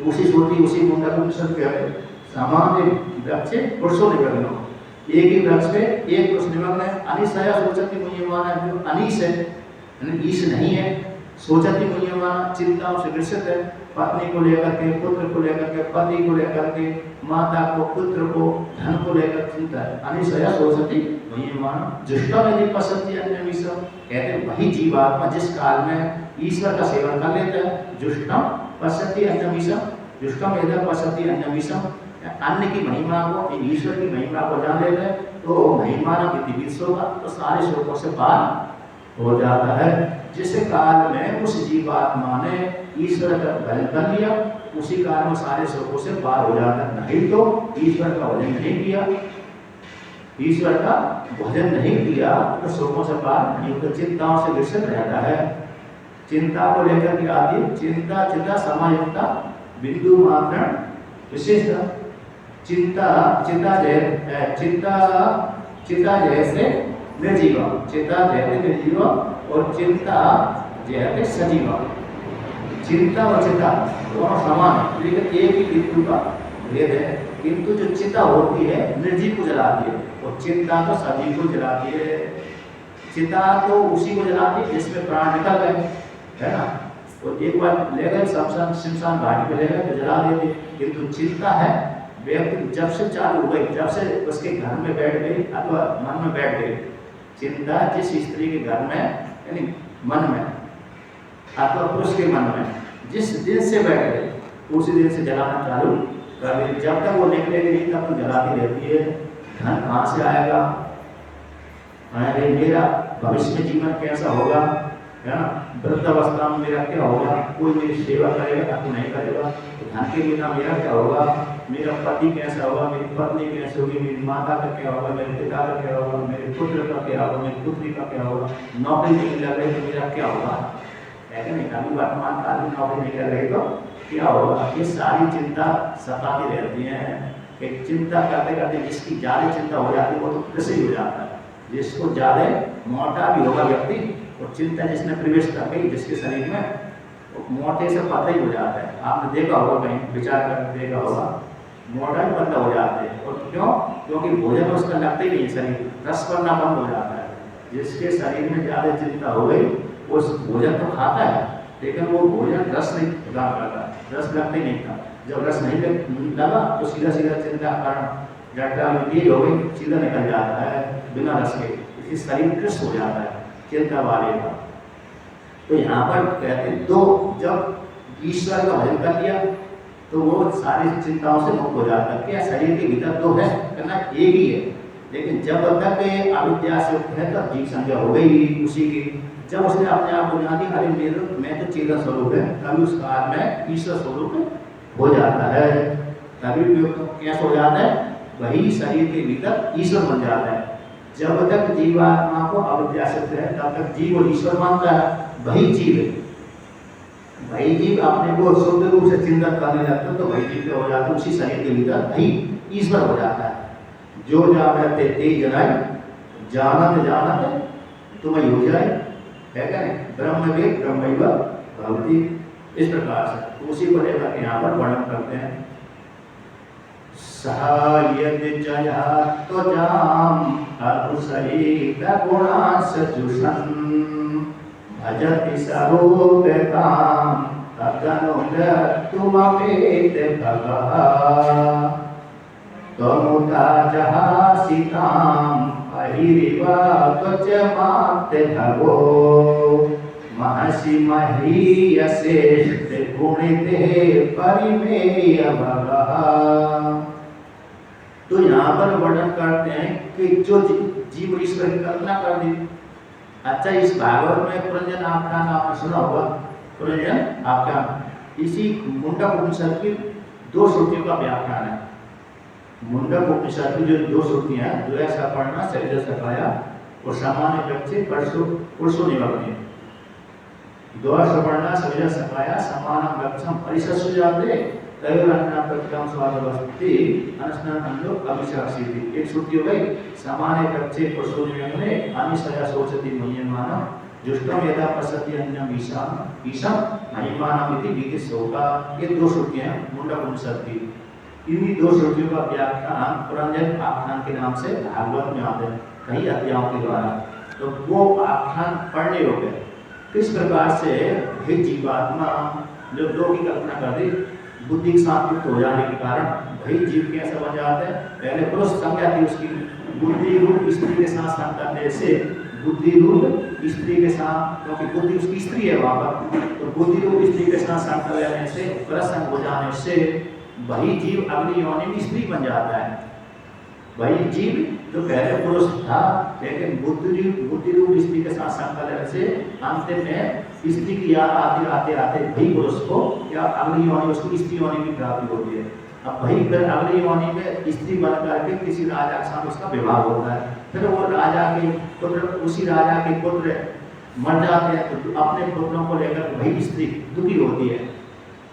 उसी श्रुति उसी मुंडक सामान्य वृक्ष पुरुषों निमग्न, एक ही वृक्ष पे एक पुरुष निमग्न है। अनिशया सोचती मुह्यमान है, जो अनिश है ईश नहीं है, सोचती मुह्यमान चिंताओं से ग्रसित है, पत्नी को लेकर के, पुत्र को लेकर के, पति को लेकर के, माता को, पुत्र को, धन को लेकर चिंता है। अनिशया सोचती मुह्यमान जुष्टम यदि पश्यति अन्यमिषम, कहते वही जीवात्मा जिस काल में ईश्वर का सेवन कर लेता है, जुष्टम पश्यति अन्यमिषम, जुष्टम यदि पश्यति अन्यमिषम, अन्य की महिमा को, ईश्वर की महिमा को जान लेते हैं तो महिमा होगा तो सारे शोकों से पार हो जाता है। जिस काल में उस जीवात्मा ने ईश्वर का भजन कर लिया, उसी काल में सारे शोकों से पार हो जाता है। नहीं तो ईश्वर का भजन नहीं किया, ईश्वर का भजन नहीं किया तो शोकों से पार नहीं होता, चिंताओं से ग्रसित रहता है। चिंता को लेकर के आदि चिंता चिंता समायुक्ता बिंदु मात्र विशेषता, चिंता चिंता जैसे निर्जीव, चिंता जैसे निर्जीव और चिंता जैसे सजीव। चिंता और चिंता दोनों समान, लेकिन एक ही बिंदु का भेद है। किंतु जो चिंता होती है निर्जीव को जलाती है और चिंता तो सजीव को जलाती है। चिंता तो उसी को जलाती है जिसमें प्राण निकल गए, है ना, और एक बार ले गए शमशान घाटी पे ले गए तो जला देते। किंतु चिंता है व्यक्ति जब से चालू हो गई, जब से उसके घर में बैठ गई अथवा मन में बैठ गई, चिंता जिस स्त्री के घर में यानी मन में अथवा पुरुष के मन में जिस दिन से बैठ गई उसी दिन से जलाना चालू कर दी। जब तक वो निकलेगी नहीं तब तक जलाती रहती है। धन कहाँ से आएगा, अरे मेरा भविष्य में जीवन कैसा होगा, है ना, वृद्धावस्था में मेरा क्या होगा, कोई मेरी सेवा करेगा तो नहीं करेगा, तो धन के बिना मेरा क्या होगा, मेरा पति कैसा होगा, मेरी पत्नी कैसे होगी, मेरी माता का क्या होगा, मेरे पिता का क्या होगा, मेरे पुत्र का क्या होगा, मेरी पुत्री का क्या होगा, नौकरी नहीं लग रही तो मेरा क्या होगा, ऐसा नहीं, अभी वर्तमान काल में नौकरी नहीं लग रही तो क्या होगा। ये सारी चिंता सताती रहती हैं। एक चिंता करते करते जिसकी ज़्यादा चिंता हो जाती है वो तो कृषि हो जाता है, जिसको ज़्यादा मोटा भी होगा व्यक्ति और चिंता जिसने प्रवेश कर गई जिसके शरीर में मोटे से पतला ही हो जाता है। आपने देखा होगा, कहीं विचार कर देखा होगा, मोटा ही पतला हो जाते हैं। और क्यों? क्योंकि भोजन उसका लगता ही नहीं, शरीर रस करना बंद हो जाता है। जिसके शरीर में ज़्यादा चिंता हो गई वो भोजन तो खाता है लेकिन वो भोजन रस नहीं प्रदान करता, रस लगता ही नहीं था। जब रस नहीं लगा तो सीधा सीधा चिंता कारण जटा तेज हो गई, सीधा निकल जाता है बिना रस के, इसलिए शरीर कृष्ण हो जाता है चिंता वाले का। तो यहाँ पर कहते दो, जब ईश्वर का भजन कर लिया तो वो सारी चिंताओं से मुक्त हो जाता है। क्या शरीर के भीतर दो है करना एक ही है, लेकिन जब तक अविद्या से युक्त है तब जीव संज्ञा हो गई उसी की। जब उसने अपने आप को जान दिया अरे मेरे मैं तो चेतन स्वरूप है, तभी उस काल में ईश्वर स्वरूप हो जाता है। तभी कैसे हो जाता है, वही शरीर के भीतर ईश्वर बन जाता है। जब तक जीवात्मा को अविद्या से है तब तक जीव और ईश्वर मानता है, वही जीव है। वही जीव अपने को शुद्ध रूप से चिंतन करने लगता है तो वही जीव हो जाता है, उसी शरीर के भीतर वही ईश्वर हो जाता है। जो जागते तेज जनाए जानत जानत तुम्हें हो जाए, है क्या नहीं, ब्रह्म के ब्रह्मैव भवति। इस प्रकार से उसी को लेकर के यहाँ पर वर्णन करते हैं। सहायति जया त्वजाम अरुसरित गुणासजुषन् भजति स्वरूपतां तदनुगतुमपेत भगः त्वमुता जहासितां अहिरिवा त्वचमाप्ते भगो महसि महीयसेष्ट गुणिते परिमेय भगः। तो यहाँ पर वर्णन करते हैं कि जो जीव ईश्वर की कल्पना कर दी। अच्छा, इस भागवत में पुरंजन आख्यान आपने सुना होगा। पुरंजन आख्यान इसी मुंडक उपनिषद की 2 श्रुतियों का व्याख्यान है। मुंडक उपनिषद की जो 2 श्रुतियां हैं, द्वया सपर्णा शरीर सकाया और सामान्य व्यक्ति पुरुषो निवर्तने। द्वया सपर्णा शरीर सकाया समानम व्यक्षम परिसस्सु जाते तयोरन्ना प्रत्यम स्वादवस्ति अनस्नानंदो अभिशासिति। एक श्रुति हो गई सामान्य व्यक्ति पुरुषो निवर्तने अनिशया सोचति मह्यमानम जुष्टम यदा पश्यति अन्यम ईशान ईशम महिमानम इति विदिशोका। ये 2 श्रुतियां मुंडक उपनिषद की। इन्हीं 2 श्रुतियों का व्याख्यान पुरंजन आख्यान के नाम से भागवत में आते हैं कई अध्यायों के द्वारा। तो वो आख्यान पढ़ने योग्य किस प्रकार से हे जीवात्मा जो 2 की कल्पना कर दी, बुद्धि के साथ युक्त हो जाने के कारण वही जीव कैसे बन जाते हैं। पहले पुरुष संज्ञा थी उसकी, बुद्धि रूप स्त्री के साथ संग करने से बुद्धि रूप स्त्री के साथ, क्योंकि बुद्धि उसकी स्त्री है वहां पर, तो बुद्धि रूप स्त्री के साथ संग करने से प्रसंग हो जाने से वही जीव अगली योनि में स्त्री बन जाता है। वही जीव जो पहले पुरुष था लेकिन बुद्धि रूप स्त्री के साथ संकलन से अंत में स्त्री की याद आते आते आते वही पुरुष को या अगली योनि उसको स्त्री योनि की प्राप्ति होती है। अब वही फिर अगली योनि में स्त्री बन करके किसी राजा के साथ उसका विवाह होता है। फिर वो राजा के पुत्र, उसी राजा के पुत्र मर जाते हैं तो अपने पुत्रों को लेकर वही स्त्री दुखी होती है।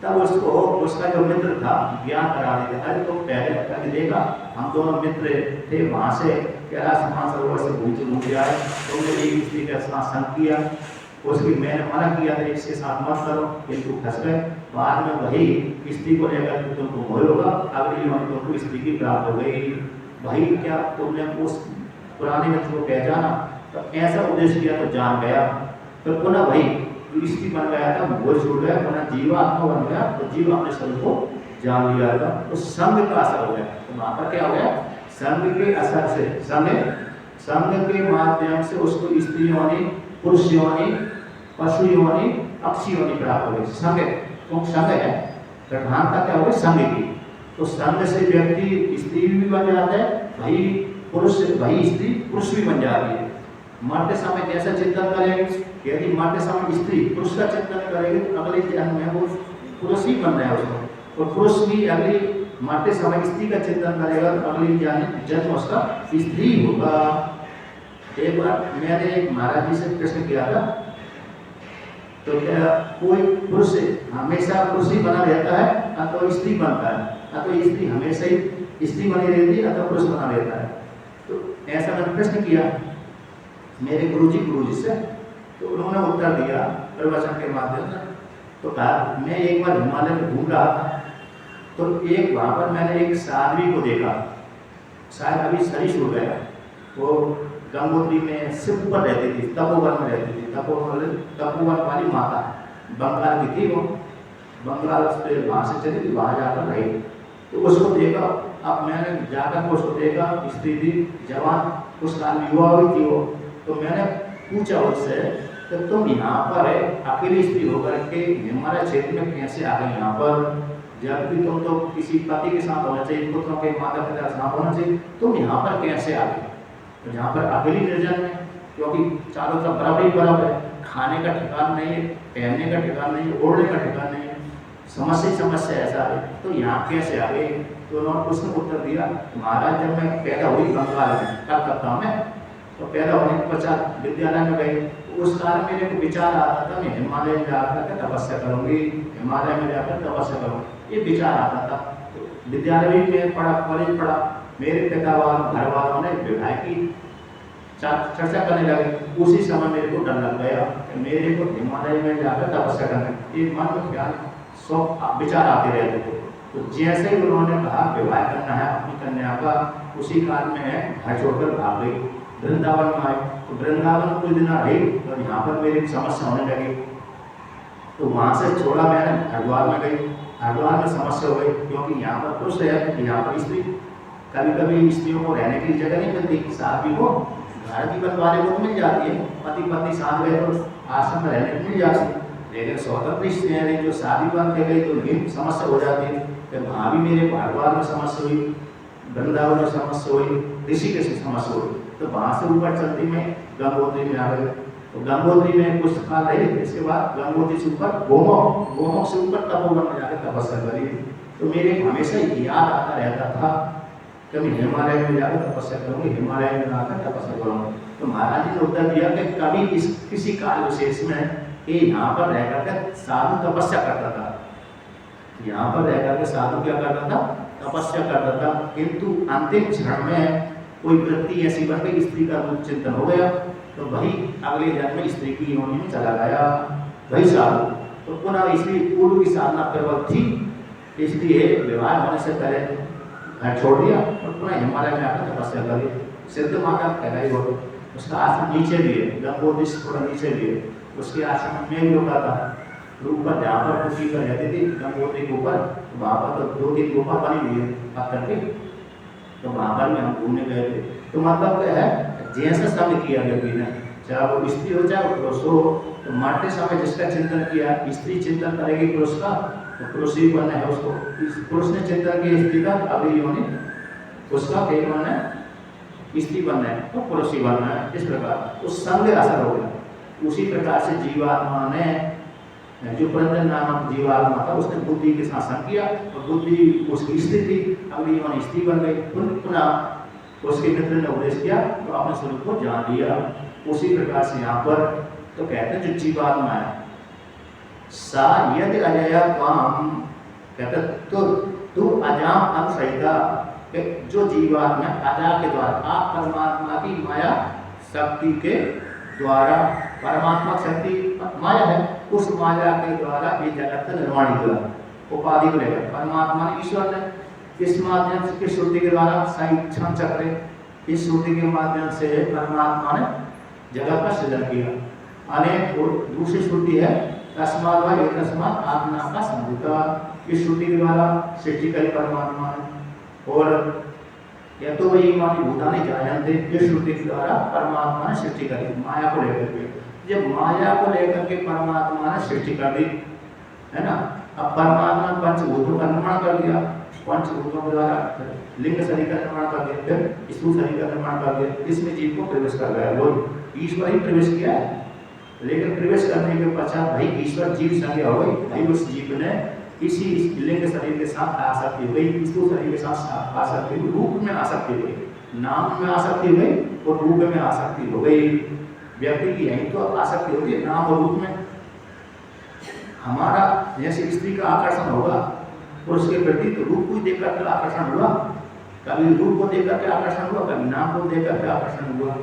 तब उसको उसका जो मित्र था ज्ञान करा देता है। तो पहले कभी देखा हम दोनों मित्र थे, वहां से कैलाश मानसरोवर से घूमते आए, तुमने एक स्त्री के साथ संग किया, उसकी मैंने मना किया था इसके साथ मत करो, किंतु फंस गए। बाद में वही स्त्री को लेकर तुमको मोह होगा, अगली योनि तुमको स्त्री की प्राप्त हो गई। वही क्या तुमने उस पुराने मित्र को पहचाना, तो ऐसा उद्देश्य किया तो जान गया। फिर पुनः वही स्त्री बन गया था, वो छूट गया, पुनः जीवात्मा बन गया तो जीव अपने स्वरूप को जान लिया था। तो संग का असर हो गया। तो वहां पर क्या हो गया, संग के असर से संग के माध्यम से उसको स्त्री योनि, पुरुष योनि, पशु योनि, पक्षी योनि प्राप्त हो गई। संग संग है, प्रधानता क्या हो गई संग की। तो संग से व्यक्ति स्त्री भी बन जाता है, वही पुरुष वही स्त्री पुरुष भी बन जाती है। मरते समय जैसा चिंतन करेंगे, यदि मरते समय स्त्री पुरुष का चिंतन करेंगे तो अगले जन्म में वो पुरुष ही बन रहा है उसको, और पुरुष भी अगली मरते समय स्त्री का चिंतन करेगा तो अगली जन्म उसका स्त्री होगा। एक बार मैंने एक महाराज जी से प्रश्न किया था, तो क्या कोई पुरुष हमेशा पुरुष ही बना रहता है अथवा स्त्री बनता है, अथवा स्त्री हमेशा ही स्त्री बनी रहती है अथवा पुरुष बना रहता है? तो ऐसा मैंने प्रश्न किया मेरे गुरुजी से, तो उन्होंने उत्तर दिया प्रवचन के माध्यम से। तो कहा मैं एक बार हिमालय में घूम रहा था, तो एक वहाँ पर मैंने एक साध्वी को देखा, शायद अभी शरीर छूट गया। वो गंगोत्री में शिव पर रहती थी, तपोवन में रहती थी। तपोवन वाली माता बंगाल की थी, वो बंगाल से वहाँ से चली थी, वहाँ जाकर रही। तो उसको देखा, अब मैंने जाकर उसको देखा, स्त्री थी, जवान, उस काल युवा भी थी वो। तो मैंने पूछा उससे तो तुम यहाँ पर अकेली स्त्री होकर के हिमालय क्षेत्र में कैसे आ गई यहाँ पर, जबकि तुम तो किसी पति के साथ होना चाहिए, पुत्रों के माता पिता के साथ होना चाहिए, तुम यहाँ पर कैसे आ गई? तो यहाँ पर अकेली निर्जन है, क्योंकि चारों तरफ बराबर ही बराबर है, खाने का ठिकाना नहीं है, पहनने का ठिकाना नहीं है, ओढ़ने का ठिकाना नहीं है, समस्या ऐसा है, तो यहाँ कैसे आ गई? तो उन्होंने उसने उत्तर दिया, महाराज जब मैं पैदा हुई बंगाल में कलकत्ता में, तो पैदा होने के पश्चात विद्यालय में गई, उस कारण मेरे को विचार आता था मैं हिमालय में जाकर के तपस्या करूंगी, हिमालय में जाकर तपस्या करूंगी, ये विचार आता था। तो विद्यालय में पढ़ा, कॉलेज पढ़ा, मेरे पिता वालों घर वालों ने विवाह की चर्चा करने लगे। उसी समय मेरे को डर लग गया कि मेरे को हिमालय में जाकर तपस्या करना, ये मन में ख्याल सब विचार आते रहते थे। तो जैसे ही उन्होंने कहा विवाह करना है अपनी कन्या का, उसी काल में घर छोड़कर भाग गई। वृंदावन में आए, तो वृंदावन कुछ दिन रही और यहाँ पर मेरी समस्या होने लगी, तो वहाँ से छोड़ा मैंने, हरिद्वार में गई। हरिद्वार में समस्या हो गई क्योंकि यहाँ पर पुरुष है, यहाँ पर स्त्री। कभी कभी स्त्रियों को रहने की जगह नहीं मिलती, साध्वी को घर जीवन वाले को मिल जाती है, पति पत्नी साथ गए तो आश्रम में रहने को मिल जाती है, लेकिन स्वतंत्र स्त्रियाँ जो शादी बन के गई तो उनकी समस्या हो जाती है। फिर वहाँ भी मेरे हरिद्वार में समस्या हुई, वृंदावन में समस्या हुई, ऋषिकेश की समस्या हुई, तो वहाँ से ऊपर चलती मैं गंगोत्री में आ गई। तो गंगोत्री में कुछ काल रही, इसके बाद गंगोत्री से ऊपर गोमुख से ऊपर तपोवन में जाकर तपस्या करी। तो मेरे हमेशा याद आता रहता था कि मैं हिमालय में जाकर तपस्या करूँगी, हिमालय में जाकर तपस्या करूँगी। तो महाराज जी ने उत्तर दिया कि कभी किसी काल विशेष में ये यहाँ पर रह करके साधु तपस्या करता था, यहाँ पर रह करके साधु क्या करता था, तपस्या करता था, किंतु अंतिम क्षण में कोई वृत्ति ऐसी बन गई, स्त्री का रूप चिंतन हो गया, तो वही अगले जन्म में स्त्री की योनि में चला गया, वही साधु। तो पुनः इसलिए पूर्व की साधना प्रबल थी, इसलिए विवाह होने से पहले घर छोड़ दिया और पुनः हिमालय में आकर तपस्या करी। सिद्ध माता कहलाई हो, उसका आश्रम नीचे भी है, गंगोत्री से थोड़ा नीचे भी है, उसके आश्रम में भी रुका था। ऊपर जहाँ पर कुछ कर रहती थी गंगोत्री के ऊपर, वहाँ पर तो 2-3 गुफा बनी हुई है पत्थर की, तो वहाँ पर में हम घूमने गए थे। तो मतलब क्या है, जैसा समय किया व्यक्ति ने, चाहे वो स्त्री हो चाहे पुरुष हो, तो मरते समय जिसका चिंतन किया, स्त्री चिंतन करेगी पुरुष का तो पुरुष ही बनना है उसको, पुरुष ने चिंतन किया स्त्री का अभी योनि उसका फिर बनना है, स्त्री बनना है तो पुरुष ही बनना है। इस प्रकार उस संग असर हो गया। उसी प्रकार से जीवात्मा ने, जो पुरंदर नामक जीवात्मा था, उसने बुद्धि के साथ संग किया और बुद्धि उसकी स्त्री थी, अगली योनि स्त्री बन गई। पुनः उसके मित्र ने उपदेश किया तो अपने स्वरूप को जान लिया। उसी प्रकार से यहाँ पर तो कहते हैं जो जीवात्मा है, सा यदि अजया त्वाम, कहते तू अजाम अनुसहिता, जो जीवात्मा अजा के द्वारा, आप परमात्मा की माया शक्ति के द्वारा, परमात्मा शक्ति माया है, उस माया के द्वारा ये जगत का निर्माण हुआ। उपाधि को लेकर परमात्मा ने, ईश्वर ने इस माध्यम से, किस श्रुति के द्वारा, क्षण चक्र, इस श्रुति के माध्यम से परमात्मा ने जगत का सृजन किया। अनेक दूसरी श्रुति है तस्मात् वा एतस्मात् आत्मा का संभूता, इस श्रुति के द्वारा सृष्टि करी परमात्मा ने। और या तो वही मानी भूतानि जायन्ते, इस श्रुति के द्वारा परमात्मा ने सृष्टि करी माया को लेकर के। जब माया को लेकर के परमात्मा ने सृष्टि कर दी है ना, अब परमात्मा पंचभूतों का निर्माण कर दिया, पंचभूतों के द्वारा लिंग शरीर का निर्माण कर दिया, फिर स्थूल शरीर का निर्माण कर दिया, इसमें जीव को प्रवेश कर गया। लोग ईश्वर ही प्रवेश किया है, लेकिन प्रवेश करने के पश्चात भाई ईश्वर जीव संज्ञा हो गई, भाई उस जीव ने इसी लिंग शरीर के साथ आसक्ति हो गई, स्थूल शरीर के साथ आसक्ति हुई, रूप में आसक्ति हो गई, नाम में आसक्ति हो गई और रूप में आसक्ति हो गई। व्यक्ति की यही तो आसक्ति होती है, नाम और रूप में। हमारा जैसे स्त्री का आकर्षण होगा पुरुष के प्रति, तो रूप को देख करके आकर्षण हुआ, कभी रूप को देख करके आकर्षण हुआ, कभी नाम को देख करके आकर्षण हुआ।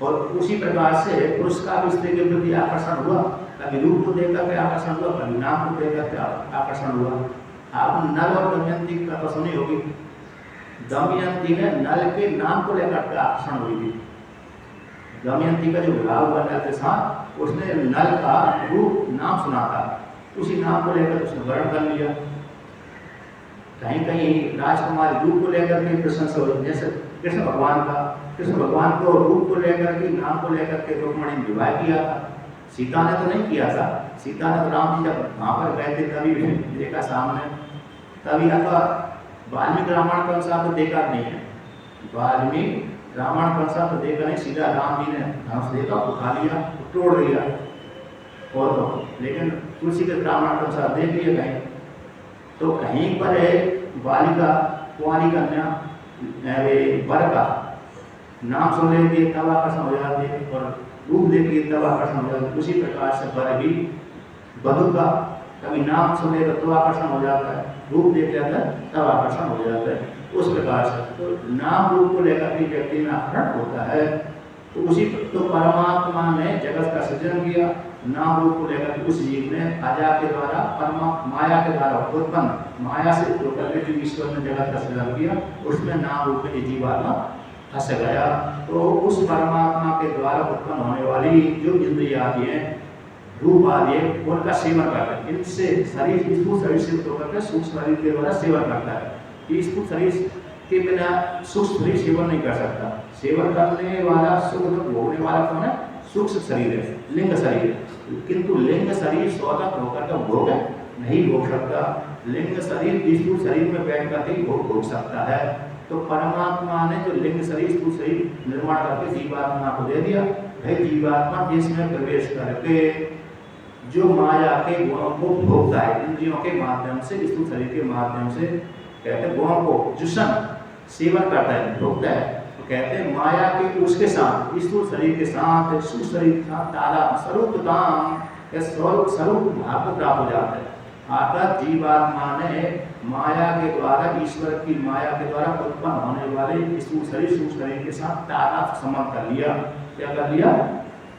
और उसी प्रकार से पुरुष का भी स्त्री के प्रति आकर्षण हुआ, कभी रूप को देख करके आकर्षण हुआ, कभी नाम को देख करके आकर्षण हुआ। आप नल और दमयंती का तो सुनी होगी, दमयंती ने नल के नाम को लेकर के आकर्षण हुई थी। दमयंती का जो विवाह हुआ नल के साथ, उसने नल का रूप नाम सुना था, उसी नाम को लेकर उसने वर्ण कर लिया। कहीं कहीं राजकुमार रूप को लेकर के प्रशंसा हो, जैसे कृष्ण भगवान का, कृष्ण भगवान को रूप को लेकर के, नाम को लेकर के रुक्मिणी ने विवाह किया था। सीता ने तो नहीं किया था, सीता ने तो राम जी जब वहाँ पर गए थे तभी देखा सामने, तभी आता वाल्मीकि रामायण का अनुसार तो देखा नहीं है, वाल्मीकि रामायण का अनुसार तो देखा नहीं, सीधा राम जी ने धनुष देखा, उठा लिया, तोड़ दिया, और तो लेकिन तुलसी के रामायण के अनुसार देख लिया कहीं तो कहीं पर है बालिका कुंवारी कन्या वर का नाम सुन लेती है तब आकर्षण हो जाती है, और रूप देखती है तब आकर्षण हो जाती है। उसी प्रकार से वर भी वधु का कभी नाम सुन लेता तो आकर्षण हो जाता है, रूप देख लेता है तब आकर्षण हो जाता है। उस प्रकार से तो नाम रूप को लेकर भी व्यक्ति में आकर्षण होता है। तो उसी तो परमात्मा ने जगत का सृजन किया, नाम रूप को लेकर उस जीव ने अजा के द्वारा माया के द्वारा उत्पन्न, माया से होकर जो ईश्वर ने जगत का सृजन किया, उसमें नाम रूप में जीवात्मा फंस गया। तो उस परमात्मा के द्वारा उत्पन्न होने वाली जो इंद्रिय आदि है, रूप आदि है, उनका सेवन करता है। इनसे शरीर, स्थूल शरीर से होकर सूक्ष्म शरीर के द्वारा सेवन करता है। स्थूल शरीर के बिना सूक्ष्म शरीर सेवन नहीं कर सकता। सेवन करने वाला, सुख दुख भोगने वाला कौन है? सूक्ष्म शरीर है, लिंग शरीर है। किंतु लिंग शरीर स्वतंत्र होकर का भोग नहीं भोग सकता। लिंग शरीर स्थूल शरीर में बैठ कर ही भोग सकता है। तो परमात्मा ने जो लिंग शरीर, स्थूल शरीर निर्माण करके जीवात्मा को दे दिया। भाई जीवात्मा जिसमें प्रवेश करके जो माया के गुणों को भोगता है, इंद्रियों के माध्यम से, स्थूल शरीर के माध्यम से, कहते हैं गुणों को जुसन सेवन करता है, भोगता है। तो कहते हैं माया के उसके साथ, स्थूल शरीर के साथ, सूक्ष्म शरीर के साथ तारा स्वरूप दाम स्वरूप भाव को प्राप्त हो जाता है। अर्थात जीवात्मा ने माया के द्वारा, ईश्वर की माया के द्वारा उत्पन्न होने वाले स्थूल शरीर, सूक्ष्म शरीर के साथ तादात्म्य संबंध कर लिया। क्या कर लिया?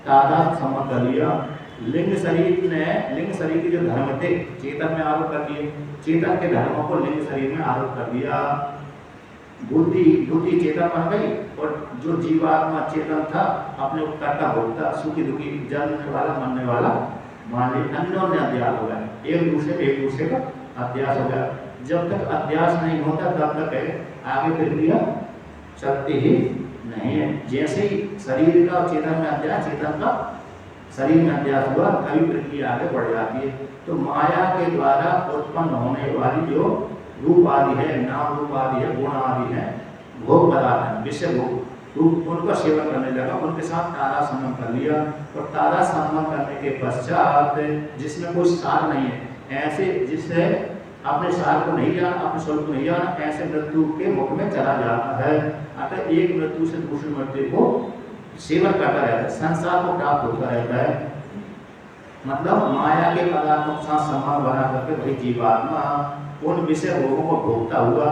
तादात्म्य संबंध कर लिया। लिंग शरीर ने, लिंग शरीर के जो धर्म थे चेतन में आरोप कर दिए, चेतन के धर्मों को लिंग शरीर में आरोप कर दिया। बुद्धि चेतन बन गई और जो जीवात्मा चेतन था अपने कर्ता भोक्ता, सुखी दुखी, जलने वाला मरने वाला मान ली, अन्योन्य अध्यास हो गया। एक दूसरे का अध्यास हो गया। जब तक अध्यास नहीं होता तब तक आगे प्रक्रिया चलती ही नहीं है। जैसे ही शरीर का चेतन में अध्यास, चेतन का शरीर में अध्यास हुआ, तभी प्रक्रिया आगे बढ़ जाती है। तो माया के द्वारा उत्पन्न होने वाली जो रूप आदि है, नाम रूप आदि है, गुण आदि है, भोग पदार्थ है, विषय भोग, उनका सेवन करने लगा। उनके साथ तारा संबंध कर लिया और तारा संबंध करने के पश्चात जिसमें कोई सार नहीं है, ऐसे जिससे अपने सार को नहीं जाना, अपने स्वरूप को नहीं जाना, ऐसे मृत्यु के मुख में चला जाता है। अतः एक मृत्यु से दूसरी मृत्यु को सेवन करता रहता है, संसार को प्राप्त होता रहता है। मतलब माया के पदार्थों के साथ संबंध बना करके भाई जीवात्मा उन विषय भोगों को भोगता हुआ,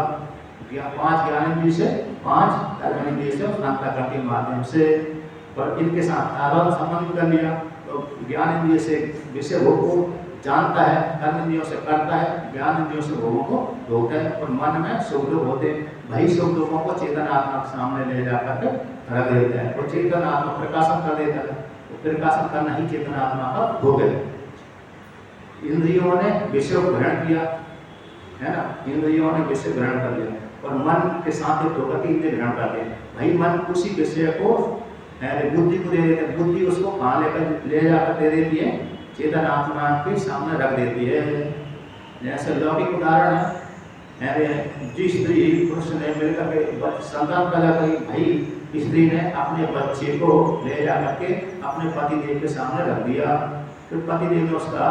पांच ज्ञानेंद्रिय से, पांच कर्मेंद्रिय से, अंतःकरण के माध्यम से, और इनके साथ तादात्म्य संबंध कर लिया। तो ज्ञानेंद्रिय से विषय भोग को जानता है, कर्मेंद्रियों से करता है, ज्ञानेंद्रियों से भोगों को भोगता है, और मन में सुख दुख होते हैं। वही सुख दुखों को चेतन आत्मा के सामने ले जाकर के रख देता है और चेतन आत्मा प्रकाशन कर देता है। तो प्रकाशन करना ही चेतन आत्मा का भोग है। इंद्रियों ने विषय को ग्रहण किया है ना, इंद्रियों ने विषय ग्रहण कर लिया और मन के साथ एक होकर के इंद्रिय ग्रहण कर लिया। भाई मन उसी विषय को बुद्धि को दे देते हैं, बुद्धि उसको कहाँ लेकर ले जाकर दे देती है? चेतन आत्मा के सामने रख देती है। जैसे लौकिक उदाहरण है, जिस स्त्री पुरुष ने मिलकर के संतान पैदा करी, भाई स्त्री ने अपने बच्चे को ले जाकर के अपने पतिदेव के सामने रख दिया। फिर पतिदेव ने उसका,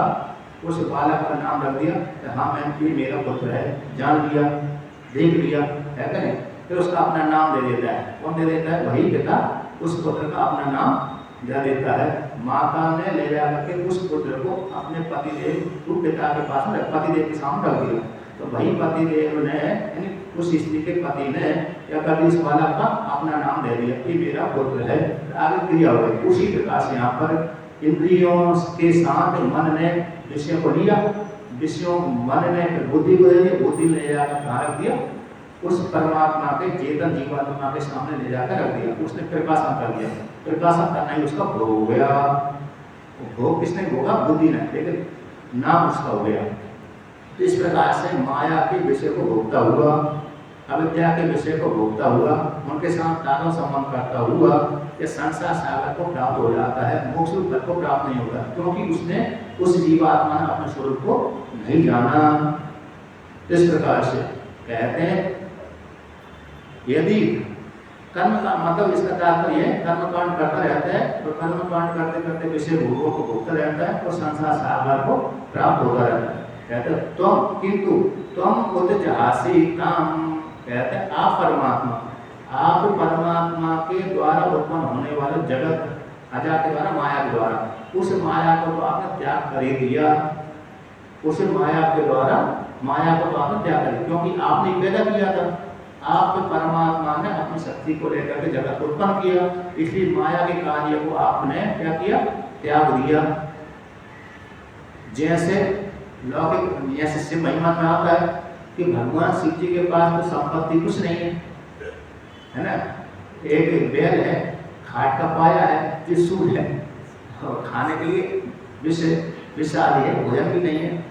उस बालक का नाम रख दिया कि हाँ मैं, ये मेरा पुत्र है, जान लिया, देख लिया, है कि नहीं? फिर उसका अपना नाम दे देता है। कौन दे देता है? वही पिता उस पुत्र का अपना नाम दे देता है। माता ने ले जाकर के उस पुत्र को अपने पतिदेव, पिता के पास में, पतिदेव के सामने रख दिया। तो वही पतिदेव ने, यानी उस स्त्री के पति ने क्या कर दिया? इस बालक का अपना नाम दे दिया, ये मेरा पुत्र है। आगे क्रिया हो गई। उसी प्रकार से यहाँ पर इंद्रियों के साथ मन ने विषय को लिया, विषयों मन ने बुद्धि को दे दिया, बुद्धि ले जाकर कहाँ रख दिया? उस परमात्मा के चेतन जीवात्मा के सामने ले जाकर रख दिया। उसने प्रकाशन कर दिया। प्रकाशन करना ही उसका भोग हो गया। भोग किसने भोगा? बुद्धि ने, लेकिन नाम उसका हो गया। तो इस प्रकार से माया के विषय को भोगता हुआ, अविद्या के विषय को भोगता हुआ, उनके साथ तादात्म्य संबंध करता हुआ ये संसार सागर को प्राप्त हो जाता है, मोक्ष रूप को प्राप्त नहीं होता, क्योंकि उसने, उस जीवात्मा ने अपने स्वरूप को नहीं जाना। इस प्रकार से कहते हैं यदि कर्म का मतलब, इसका तात्पर्य है कर्म कांड करता रहता है तो कर्म कांड करते करते विषय भोगों को भोगता रहता है और संसार सागर को प्राप्त होता रहता है। कहते हैं तुम, किंतु तुम उतजहासी काम, कहते हैं आप परमात्मा, आप परमात्मा के द्वारा उत्पन्न होने वाले जगत अजा के द्वारा, माया के द्वारा, उस माया को तो आपने त्याग कर ही दिया। उस माया के द्वारा माया को तो आपने त्याग कर दिया, क्योंकि आपने पैदा किया था। आप परमात्मा ने अपनी शक्ति को लेकर के जगत को उत्पन्न किया, इसलिए माया के कार्य को आपने क्या किया? त्याग दिया। जैसे लौकिक, जैसे शिव महिमा में आता है कि भगवान शिव जी के पास तो संपत्ति कुछ नहीं है, है ना? एक बैल है, खाट का पाया है, त्रिशूल है, और खाने के लिए विष आदि है, भोजन भी नहीं है,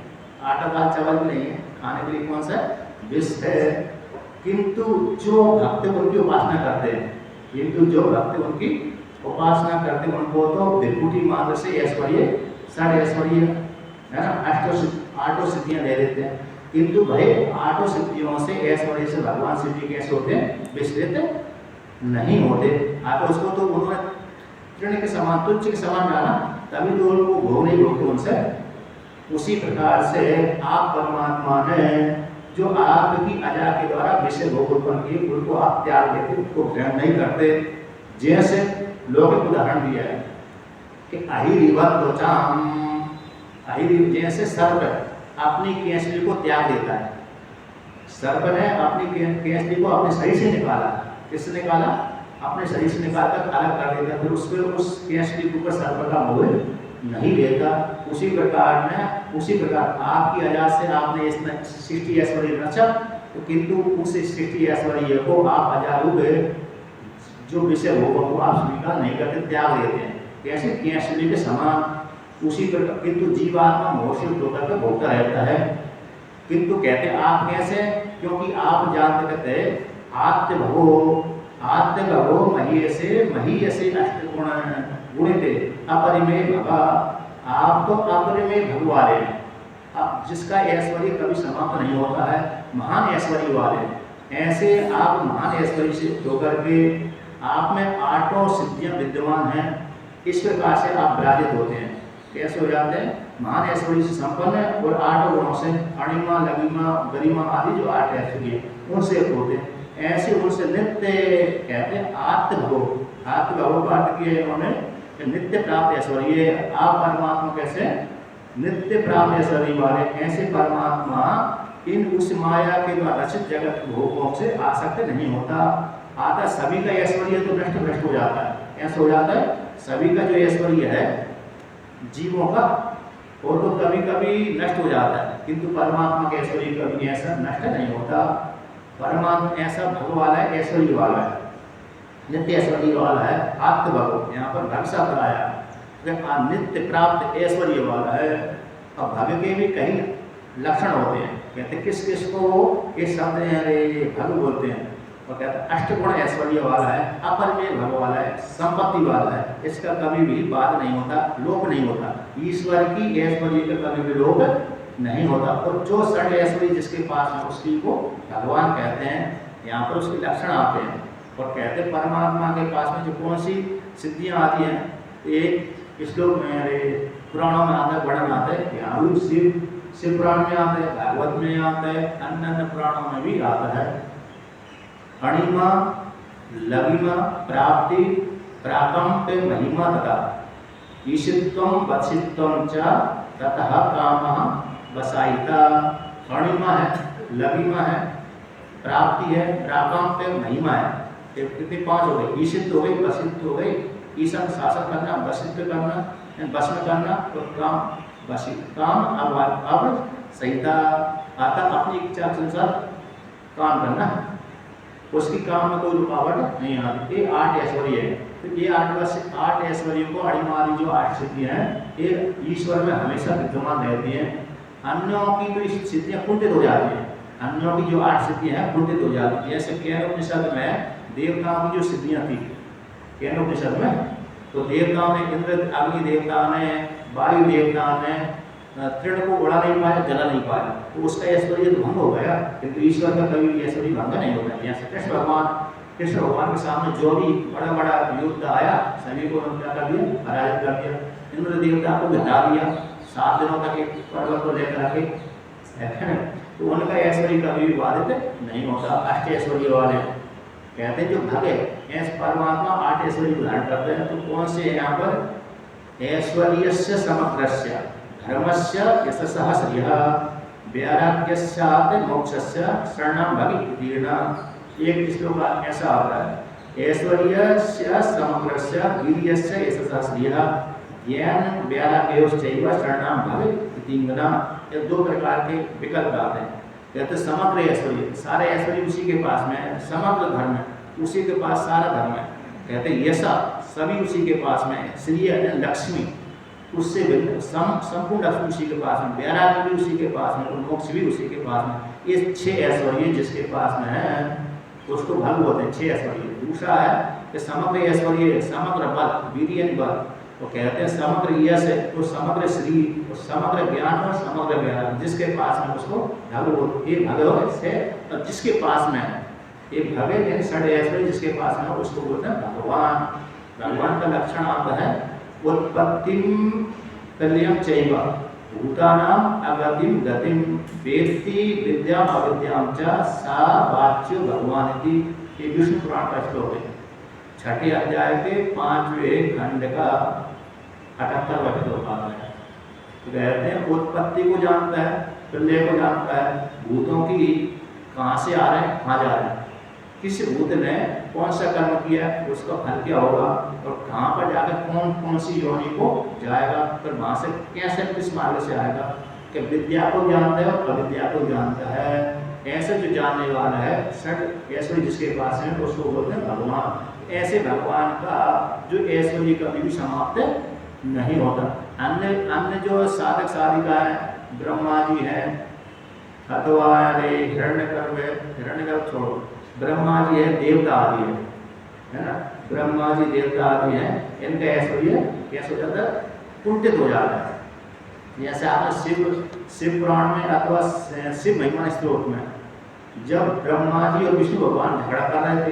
आटा दाल चावल भी नहीं है, खाने के लिए कौन सा विष है। किंतु जो भक्त उनकी उपासना करते हैं, किंतु जो भक्त उनकी उपासना करते हैं, उनको तो विभूति मात्र से ऐश्वर्य, षड ऐश्वर्य है ना, आठों सिद्धियां दे देते हैं। किंतु भाई आठों सिद्धियों से ऐश्वर्य से भगवान शिव जी कैसे होते हैं, विस्तृत नहीं होते। आप उसको तो उन्होंने तृण के समान, तुच्छ के समान जाना, तभी तो उनको भोग नहीं भोगते उनसे। उसी प्रकार से आप परमात्मा ने जो आपकी अजा के द्वारा विषय भोग उत्पन्न किए, उनको आप त्याग देते, उनको ग्रहण नहीं करते। जैसे लौकिक उदाहरण दिया है कि अहिरिवत त्वचाम, अहिर जैसे सर्प अपनी केसली को त्याग देता है। सर्प ने अपनी केसली को अपने शरीर से निकाला, किससे निकाला, अपने शरीर से निकालकर अलग कर देता, फिर उस पर उस केसली के ऊपर सर्प का मोह नहीं लेता। उसी प्रकार आपकी अजा से आपने इस सृष्टि ऐश्वर्य रचा, तो किंतु उस सृष्टि ऐश्वर्य को आप अजारूप जो विषय भोगों को आप स्वीकार नहीं करते, त्याग देते हैं, कैसे केसली के समान। उसी प्रकार किंतु जीवात्मा मोह से होकर के भोगता रहता है। किंतु कहते आप कैसे, क्योंकि आप जानते कहते आत्य भवो महीयसे अष्टगुण गुणिते अपरिमेय भवा। आप तो अपरिमेय भग वाले हैं, आप जिसका ऐश्वर्य कभी समाप्त नहीं होता है, महान ऐश्वर्य वाले। ऐसे आप महान ऐश्वर्य से होकर के आप में आठों सिद्धियां विद्यमान हैं। इस प्रकार से आप विराजित होते हैं। कैसे हो जाते हैं, महान ऐश्वर्य से संपन्न है और आठों गुणों से, अणिमा लघिमा गरिमा आदि जो आठ ऐश्वर्य उनसे होते हैं। ऐसे उनसे नित्य कहते हैं आत्मभो का अर्थ किया उन्होंने नित्य प्राप्त ऐश्वर्य। आप परमात्मा कैसे नित्य प्राप्त ऐश्वर्य वाले, ऐसे परमात्मा इन उस माया के द्वारा रचित जगत भोगों से आसक्त नहीं होता। आता सभी का ऐश्वर्य तो नष्ट हो जाता है। ऐसा हो जाता है सभी का जो ऐश्वर्य है जीवों का, और तो कभी कभी नष्ट हो जाता है, किंतु परमात्मा के ऐश्वर्य कभी ऐसा नष्ट नहीं होता। परमात्मा ऐसा भोग वाला है, ऐश्वर्य वाला है, नित्य ऐश्वर्य वाला है। आत्मभव यहाँ पर भग शब्द आया, नित्य प्राप्त ऐश्वर्य वाला है। अब भग के भी कई लक्षण होते हैं, कहते किस किस को इस शब्द भग बोलते हैं, और कहते हैं अष्टगुण ऐश्वर्य वाला है, अपरिमेय भग वाला है, संपत्ति वाला है। इसका कभी भी बात नहीं होता, लोप नहीं होता। ईश्वर की ऐश्वर्य का कभी भी लोप नहीं होता। और जो षड ऐश्वर्य जिसके पास है उसकी को भगवान कहते हैं। यहाँ पर उसके लक्षण आते हैं और कहते हैं परमात्मा के पास में जो कौन सी सिद्धियाँ आती हैं, एक श्लोक में पुराणों में आता है, वर्णन आता है, यहाँ भी शिव पुराण में आता है, भागवत में आता है, अन्य पुराणों में भी आता है। अणिमा लघिमा प्राप्ति प्राकंप महिमा तथा ईशित्वम वत्सित्वम च ततः कामः वसायिता। अणिमा है, लघिमा है, प्राप्ति है, प्राकंप महिमा है। कितने पांच हो गए, ईशित्व हो गई, वसित्व हो गई। ईशन शासन करना, वसित्व करना, बस में करना, तो काम वसी काम अब सहिता आता अपनी इच्छा के अनुसार काम करना, उसकी काम में कोई रुकावट नहीं आती। ये आठ ऐश्वर्य है। तो ये आठ ऐश्वर्यों को अणिमादि जो आठ सिद्धियां हैं ये ईश्वर में हमेशा विद्यमान रहती हैं। अन्यों की तो सिद्धियां कुंठित हो जाती हैं, अन्यों की जो आठ सिद्धियां हैं कुंठित हो जाती है। जैसे केनोपनिषद में देवताओं की जो सिद्धियां थी, केनोपनिषद में तो देवताओं ने, इंद्र अग्नि देवता ने, वायु देवता ने तृण को उड़ा नहीं पाया, जला नहीं पाया, तो उसका ऐश्वर्य तो भंग हो गया। किंतु ईश्वर का कभी ऐश्वर्य भंग नहीं होता। जैसे कृष्ण भगवान के सामने जो भी बड़ा बड़ा युद्ध आया, सभी को क्या कर दिया, पराजित कर दिया। इंद्र देवता को घटा दिया, 7 दिनों तक एक पर्वत को लेकर आके, तो उनका ऐश्वर्य कभी भी बाधित नहीं होता। अष्ट ऐश्वर्य वाले कहते हैं जो भगे ऐसे परमात्मा आठ ऐश्वर्य धारण करते हैं। तो कौन से यहाँ पर ऐश्वर्यस्य समग्रस्य धर्मस्य यशसः श्रियः वैराग्यस्यात् मोक्षस्य शरणं भगितीर्णा। एक श्लोक ऐसा आता है, ऐश्वर्यस्य समग्रस्य वीर्यस्य यशसः श्रियः ज्ञान वैराग्योश्चैव शरणं भगितीर्णा। ये दो प्रकार के विकल्प आते हैं। कहते समग्र ऐश्वर्य, सारे ऐश्वर्य उसी के पास में है। समग्र धर्म उसी के पास सारा धर्म है। कहते हैं यशा सभी उसी के पास में है, श्री लक्ष्मी उससे भिन्न संपूर्ण लक्ष्मी उसी के पास में, वैराग्य भी उसी के पास में और मोक्ष भी उसी के पास में। ये 6 ऐश्वर्य जिसके पास में है उसको भग बोलते हैं, 6 ऐश्वर्य। दूसरा है कि समग्र ऐश्वर्य, समग्र बल, वीर्य बल, तो कहते हैं समग्र यश है तो समग्र श्री और समग्र ज्ञान और समग्र वैराग्य जिसके पास में उसको भग ये भगवत से। और जिसके पास में है ये भगवे षड ऐश्वर्य जिसके पास में उसको बोलते हैं भगवान। भगवान का लक्षण आता है उत्पत्तिम कल्याण चैव भूतानाम अगतिम गतिम वेत्ति विद्याम अविद्याम च सा वाच्यो भगवान इति। ये विष्णु पुराण का श्लोक है, 6ठे अध्याय के 5वें खंड का 78वां श्लोक आता है। तो कहते हैं उत्पत्ति को जानता है, प्रलय को जानता है, भूतों की कहाँ से आ रहे हैं कहाँ जा रहे हैं, किस भूत ने कौन सा कर्म किया उसका फल क्या होगा और कहाँ पर जाकर कौन कौन सी योनि को जाएगा, फिर वहाँ से कैसे किस मार्ग से आएगा। कि विद्या को जानता है और अविद्या को जानता है। ऐसे जो जानने वाला है षड ऐश्वर्य जिसके पास है उसको बोलते हैं भगवान। ऐसे भगवान का जो ऐश्वर्य कभी भी समाप्त नहीं होता। अन्य जो साधक साधिका है, ब्रह्मा जी है अथवा हिरण्यगर्भ छोड़ो, ब्रह्मा जी है, देवता आदि है ना, ब्रह्मा जी देवता आदि है, इनका ऐश्वर्य कैसे हो जाता है, कुंठित हो जाता है। जैसे आपने शिव पुराण में अथवा शिव महिमा स्त्रोत में जब ब्रह्मा जी और विष्णु भगवान झगड़ा कर रहे थे,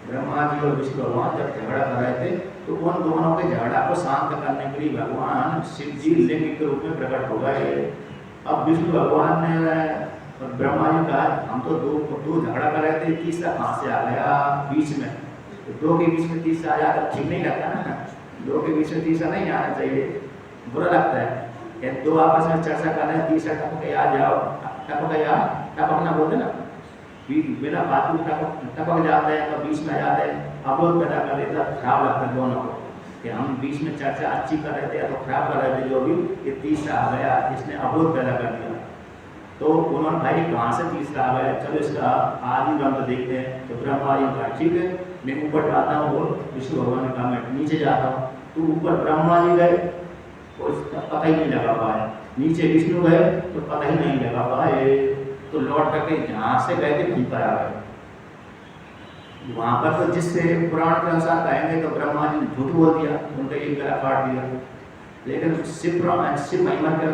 ब्रह्मा जी और विष्णु भगवान जब झगड़ा कर रहे थे तो उन दोनों के झगड़ा को शांत करने के लिए भगवान शिव जी लिंग के रूप में प्रकट हो गए। अब विष्णु भगवान ने और ब्रह्मा जी कहा हम तो दो झगड़ा कर रहे थे, तीसरा कहाँ से आ गया बीच में। तो दो के बीच में तीसरा आ जाता ठीक नहीं लगता ना, दो के बीच में तीसरा नहीं आना चाहिए, बुरा लगता है। दो आपस में चर्चा कर रहे हैं, तीसरा टपक आ जाओ, टपकना बोलते ना, बिना बात टपक जाते हैं तो बीच में आ जाते हैं, अवरोध पैदा कर देता, खराब लगता है दोनों को कि हम बीच में चर्चा अच्छी कर रहे थे या तो खराब कर रहे थे, जो भी ये तीसरा आ गया इसने अवरोध पैदा कर दिया। तो उन्होंने भाई कहाँ से तीसरा आ गया, चलो इसका आदि ब्रह्म देखते हैं। तो ब्रह्मा जी कहा ठीक है मैं ऊपर जाता हूँ, बोल विष्णु भगवान ने कहा मैं नीचे जाता हूँ। तो ऊपर ब्रह्मा जी गए तो इसका पता ही नहीं लगा पाए, नीचे विष्णु गए तो पता ही नहीं लगा पाए, तो लौट करके जहाँ से गए थे वहीं पर आ गए। वहाँ पर तो जिससे पुराण के अनुसार कहेंगे तो ब्रह्मा जी ने झूठ बोल दिया, उनका एक गला काट दिया। लेकिन शिव महिमा के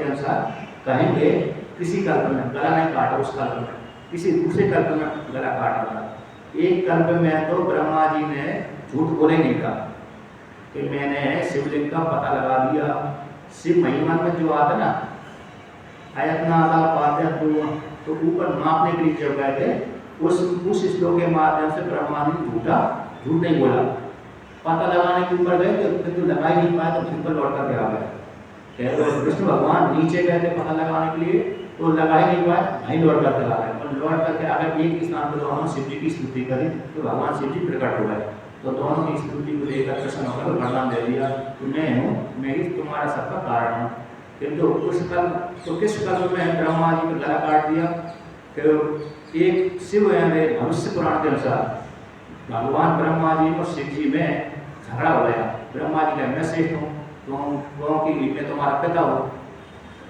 अनुसार कहेंगे किसी कल्प में गला नहीं काटा, उस कल्प में किसी दूसरे कल्प में गला काटा था। एक कल्प में तो ब्रह्मा जी ने झूठ बोले नहीं कहा कि मैंने शिवलिंग का पता लगा दिया। शिव महिमा में जो आता ना आयतनादा पाद्य तो ऊपर नापने के लिए जब गए थे उस श्लोक के माध्यम से ब्रह्मा जी झूठ नहीं बोला। पता लगाने के ऊपर गए तो लगा ही नहीं पाया, तो फिर पर लौट कर आ गए। तो विष्णु भगवान नीचे गए थे पता लगाने के लिए तो लगा ही नहीं पाए, वहीं लौट करके आ गए। और लौट करके अगर एक स्थान पर दोनों शिव जी की स्तुति करी तो भगवान शिव जी प्रकट हो गए। तो दोनों की स्तुति को लेकर प्रश्न होकर वरदान दे दिया कि मैं हूँ, मैं ही तुम्हारा सबका कारण हूँ। किंतु किस कल्प में ब्रह्मा जी को गला काट दिया। फिर एक शिव भविष्य पुराण के अनुसार भगवान ब्रह्मा जी और शिव जी में झगड़ा हो गया। ब्रह्मा जी कहते मैं श्रेष्ठ हूँ, तुम मैं तुम्हारा पिता हूँ।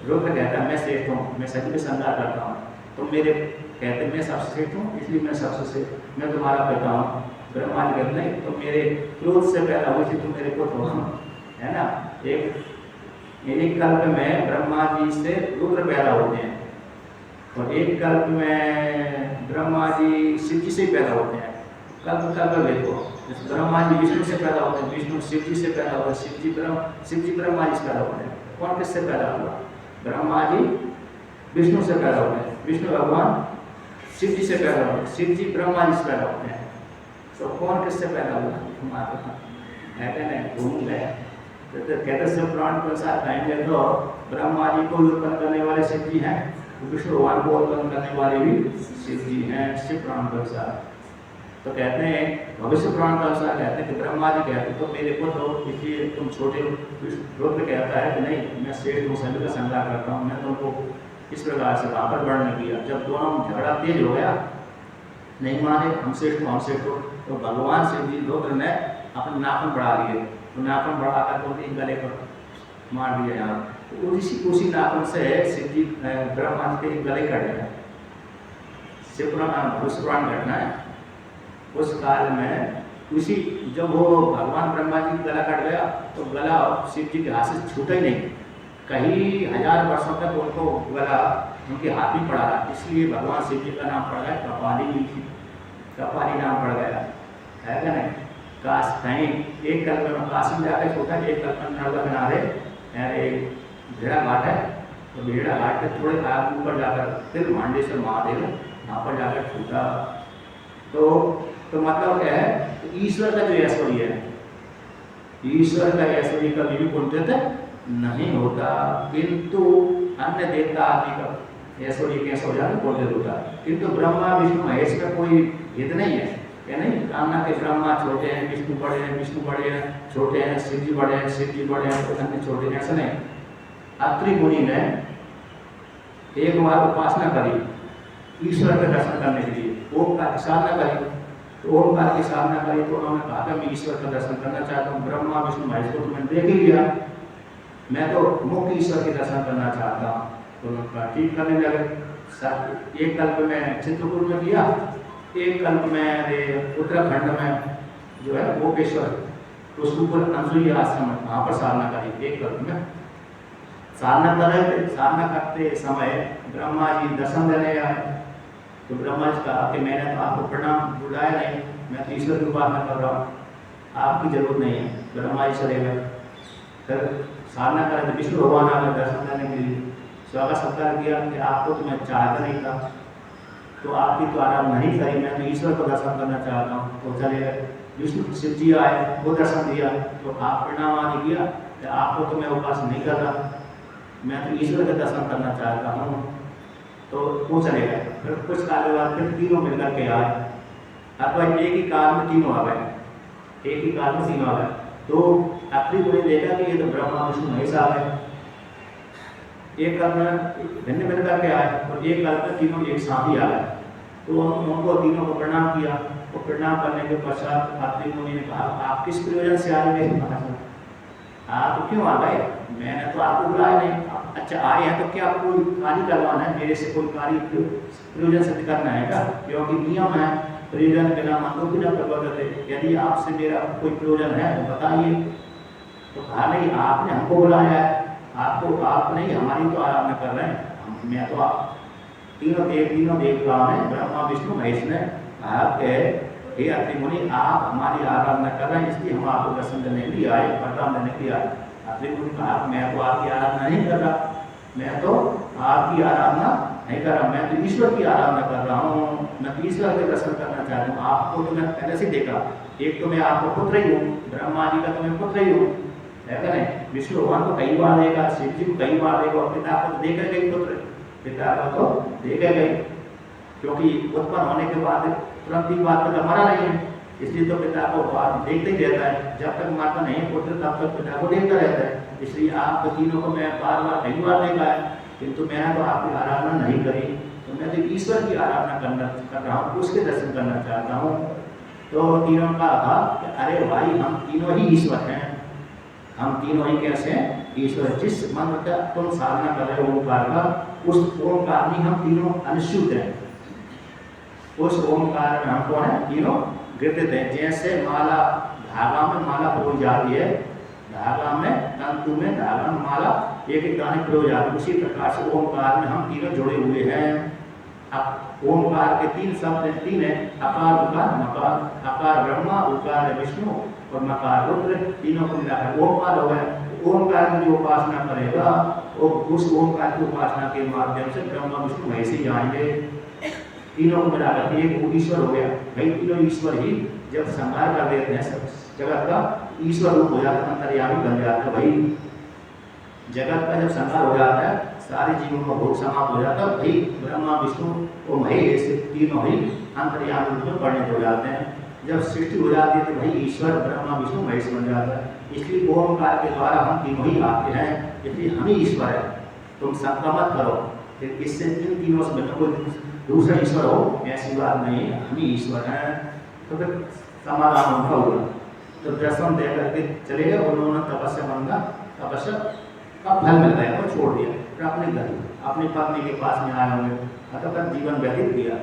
रुद्र कहता है मैं श्रेष्ठ हूँ, मैं सभी का संहार करता हूँ। तो मेरे कहते मैं सबसे श्रेष्ठ हूँ इसलिए मैं सबसे श्रेष्ठ, मैं तुम्हारा पिता हूँ। ब्रह्मा जी कहते नहीं तो मेरे क्रोध से पैदा हुई थी, तुम मेरे पुत्र हो, है ना। एक कल्प में ब्रह्मा जी से रुद्र पैदा होते हैं और एक कल्प में ब्रह्मा जी शिव जी से पैदा होते हैं। कल्प देखो, ब्रह्मा जी विष्णु से पैदा होते हैं, विष्णु शिव जी से पैदा होते हैं, शिव जी ब्रह्मा जी से पैदा होते हैं। कौन किससे पैदा हुआ? ब्रह्मा जी विष्णु से पैदा होते हैं, विष्णु भगवान शिव जी से पैदा होते हैं, शिव जी ब्रह्मा जी से पैदा होते हैं। तो कौन किससे पैदा हुआ? घूम गए। तो कहते शिव पुराण के अनुसार कहेंगे तो ब्रह्मा जी को उत्पन्न करने वाले शिव जी हैं, विष्णु भगवान को उत्पन्न करने वाले भी शिव जी हैं शिव पुराण के अनुसार। तो कहते हैं भविष्य पुराण के अनुसार कहते हैं कि ब्रह्मा जी कहते तो मेरे पुत्र हो इसलिए तुम छोटे हो। रुद्र कहता है कि नहीं मैं श्रेष्ठ हूँ, सभी का संहार करता हूँ, मैं तुमको इस प्रकार से वहाँ पर वर्णन किया। जब दोनों झगड़ा तेज हो गया, नहीं माने, हमसे तो भगवान शिव जी रुद्र ने अपने नाखून बढ़ा लिए, तो नाखून बढ़ा कर उनके गले पर मार दिया यहाँ। तो उसी नाखून से शिव जी ब्रह्मा जी के गले कट गया। भविष्य पुराण घटना है। उस काल में उसी जब वो भगवान ब्रह्मा जी का गला कट गया तो गला शिव जी के हाथ से छूटा ही नहीं, कई हजार वर्षों तक उनको गला उनके हाथ में पड़ा रहा। इसलिए भगवान शिव जी का नाम पड़ गया कपाली नाम पड़ गया है क्या नहीं। काश कहीं एक कल्प में काशी में जाकर छोटा, एक कल्प में नर्मदा किनारे एक भेड़ा घाट है, तो भेड़ा घाट के थोड़े आगे ऊपर जाकर फिर मांडेश्वर महादेव वहाँ पर जाकर छूटा। तो मतलब क्या है, तो ईश्वर का जो ऐश्वर्य है, ईश्वर का ऐश्वर्य कभी भी कुंठित नहीं होता, किंतु अन्य देवता आदि का ऐश्वर्य कैसे हो जाता कुंठित होता। किंतु ब्रह्मा विष्णु महेश का कोई भेद नहीं है, क्या नहीं। कामना के ब्रह्मा छोटे हैं, विष्णु बड़े हैं, विष्णु बड़े हैं, छोटे हैं, शिव जी बड़े हैं, शिव जी बड़े हैं, तो अन्य छोटे हैं, ऐसा नहीं। अत्रि मुनि ने एक बार उपासना करी ईश्वर के दर्शन करने के लिए, ओमकार की साधना करी, तो ओमकार की साधना करी तो उन्होंने कहा था मैं ईश्वर का दर्शन करना चाहता हूँ। ब्रह्मा विष्णु महेश को तो मैंने देख ही लिया, मैं तो मुख्य ईश्वर के दर्शन करना चाहता हूँ। तो उन्होंने कहा ठीक करने लगे। एक कल्प में चित्रकूट में किया, एक कल्प में उत्तराखंड में जो है गोपेश्वर, तो उसके ऊपर अंसुई आश्रम है, वहाँ पर साधना करी। एक कल्प में साधना कर रहे थे, साधना करते समय ब्रह्मा जी दर्शन देने आए। तो ब्रह्मा जी कहा कि मैंने तो आपको प्रणाम बुलाया नहीं, मैं तो ईश्वर की उपासना कर रहा हूँ, आपकी जरूरत नहीं है। ब्रह्मा जी चले गए। फिर साधना करें तो विष्णु भगवान आ गए दर्शन करने के लिए, स्वागत सत्कार किया कि आपको तो मैं चाहता नहीं था, तो आपकी तो आराधना नहीं करी, मैं तो ईश्वर को दर्शन करना चाहता हूँ। तो चले गए। विष्णु शिव जी आए, वो दर्शन दिया, तो आप प्रणाम आदि किया कि आपको तो मैं उपासना नहीं कर रहा, मैं तो ईश्वर का दर्शन करना चाहता हूँ। तो वो चले गए। फिर कुछ काल के बाद फिर तीनों मिलकर के आए, अथवा एक ही काल में तीनों आ गए, एक ही काल में तीनों आ गए। तो अत्रि मुनि ने देखा कि ये तो ब्रह्मा विष्णु महेश आ गए, एक काल में भिन्न भिन्न करके आए और एक काल में तीनों एक साथ ही आ गए। तो उनको तीनों को प्रणाम किया। तो प्रणाम करने के पश्चात अत्रि मुनि ने कहा आप किस प्रयोजन से आए मेरे पास? आप तो क्यों आ गए? मैंने तो आपको बुलाया नहीं। अच्छा आए हैं तो क्या कोई कार्य करवाना है मेरे से, कोई कार्य प्रयोजन सिद्ध करना है क्या? क्योंकि नियम है प्रयोजन बिना मंदो बिना प्रवर्तते, यदि आपसे मेरा कोई प्रयोजन है तो बताइए। तो कहा नहीं आपने हमको बुलाया है, आपको आप नहीं हमारी तो आराधना कर रहे हैं। मैं तो आप तीनों देवताओं ने ब्रह्मा विष्णु महेश ने कहा कि हे अत्रि मुनि आप हमारी आराधना कर रहे हैं, इसलिए हम आपको दर्शन देने के लिए आए, वरदान देने के लिए आए। अत्रि मुनि कहा मैं तो आपकी आराधना नहीं कर रहा, मैं तो आपकी आराधना नहीं कर रहा, मैं तो ईश्वर की आराधना कर रहा हूँ, मैं तो ईश्वर के दर्शन करना चाहता हूँ। आपको तो मैं पहले से देखा, एक तो मैं आपको पुत्र ही हूँ, ब्रह्मा जी का तो मैं पुत्र ही हूँ, है क्या नहीं। विष्णु भगवान को कई बार देगा, शिव जी को कई बार देगा, पिता को देखे गई पुत्र, पिता को तो देखे गई, क्योंकि उत्पन्न होने के बाद तुरंत ही बात पिता मरा नहीं है, इसलिए तो पिता को बात देखते ही रहता है। जब तक माता नहीं पुत्र तब तक पिता को देखता रहता है। इसलिए आप तीनों को मैं बार बार कई बार देखा है, किंतु मैंने तो आपकी आराधना नहीं करी, तो मैं तो ईश्वर की आराधना कर रहा हूँ, उसके दर्शन करना चाहता हूँ। तो तीनों का कहा कि अरे भाई हम तीनों ही ईश्वर हैं, हम तीनों ही कैसे हैं? ईश्वर। जिस मंत्र का तुम साधना कर रहे हो ओंकार का, उस ओंकार में हम तीनों अनुसूत हैं, उस ओंकार में हम कौन है? तीनों गिरते हैं। जैसे माला धागा में माला पिरोई जाती है, धागा में तंतु में धागा में माला एक एक दाने पिरोई जाती है, उसी प्रकार से ओंकार में हम तीनों जुड़े हुए हैं। अब ओंकार के तीन शब्द तीन है, अकार उकार मकार। अकार ब्रह्मा, उकार विष्णु और मकार रुद्र, तीनों को मिलाकर ओंकार हो गया। ओंकार की जो उपासना करेगा वो उस ओंकार की उपासना के माध्यम से ब्रह्मा विष्णु महेश ही जाएंगे, तीनों को मिलाकर एक ईश्वर हो गया। भाई तीनों ईश्वर ही जब संहार कर देते हैं सब जगत का, ईश्वर रूप हो जाता है, अंतर्यामी बन जाता है। भाई जगत का जब संहार हो जाता है, सारे जीवों का भोग समाप्त हो जाता है, भाई ब्रह्मा विष्णु और महेश तीनों ही अंतर्यामी रूप में परिणत हो जाते हैं। जब सृष्टि हो जाती है तो भाई ईश्वर ब्रह्मा विष्णु महेश बन जाता है। इसलिए ओंकार के द्वारा हम तीनों ही आते हैं, इसलिए हम ही ईश्वर है। तुम शंका मत करो, फिर इससे तीनों से कोई दूसरा ईश्वर हो, ऐसी बात नहीं, हम ही ईश्वर हैं। तो फिर समाधान उनका हुआ। तो दर्शन दे करके चले गए, उन्होंने तपस्या मांगा, तपस्या का फल मिल गया और छोड़ दिया। फिर अपने घर अपनी पत्नी के पास में आए होंगे, मतलब जीवन व्यतीत किया।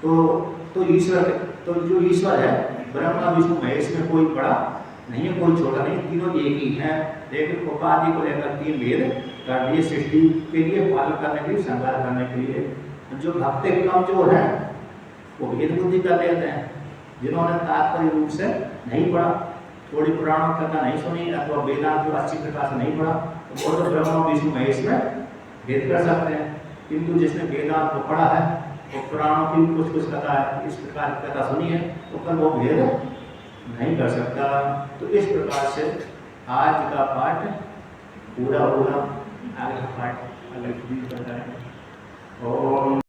तो ईश्वर, तो जो ईश्वर है ब्रह्मा विष्णु महेश में कोई बड़ा नहीं है, कोई छोटा नहीं, तीनों एक ही है। लेकिन उपाधि को लेकर तीन भेद कर दिए, सृष्टि के लिए, पालन करने के लिए, संहार करने के लिए। जो भक्त कमजोर है वो भेद बुद्धि कर लेते हैं, जिन्होंने तात्पर्य रूप से नहीं पढ़ा, थोड़ी पुराणों कथा नहीं सुनी अथवा वेदांत को अच्छी प्रकार से नहीं पढ़ा, तो वो तो ब्रह्मा विष्णु महेश में भेद कर सकते हैं। किंतु जिसने वेदांत को पढ़ा है, वो पुराणों की कुछ कथा है, इस प्रकार की कथा सुनी है, तो कल वो भेद नहीं कर सकता। तो इस प्रकार से आज का पाठ पूरा हुआ, आगे का पाठ अलग भी बताएं। और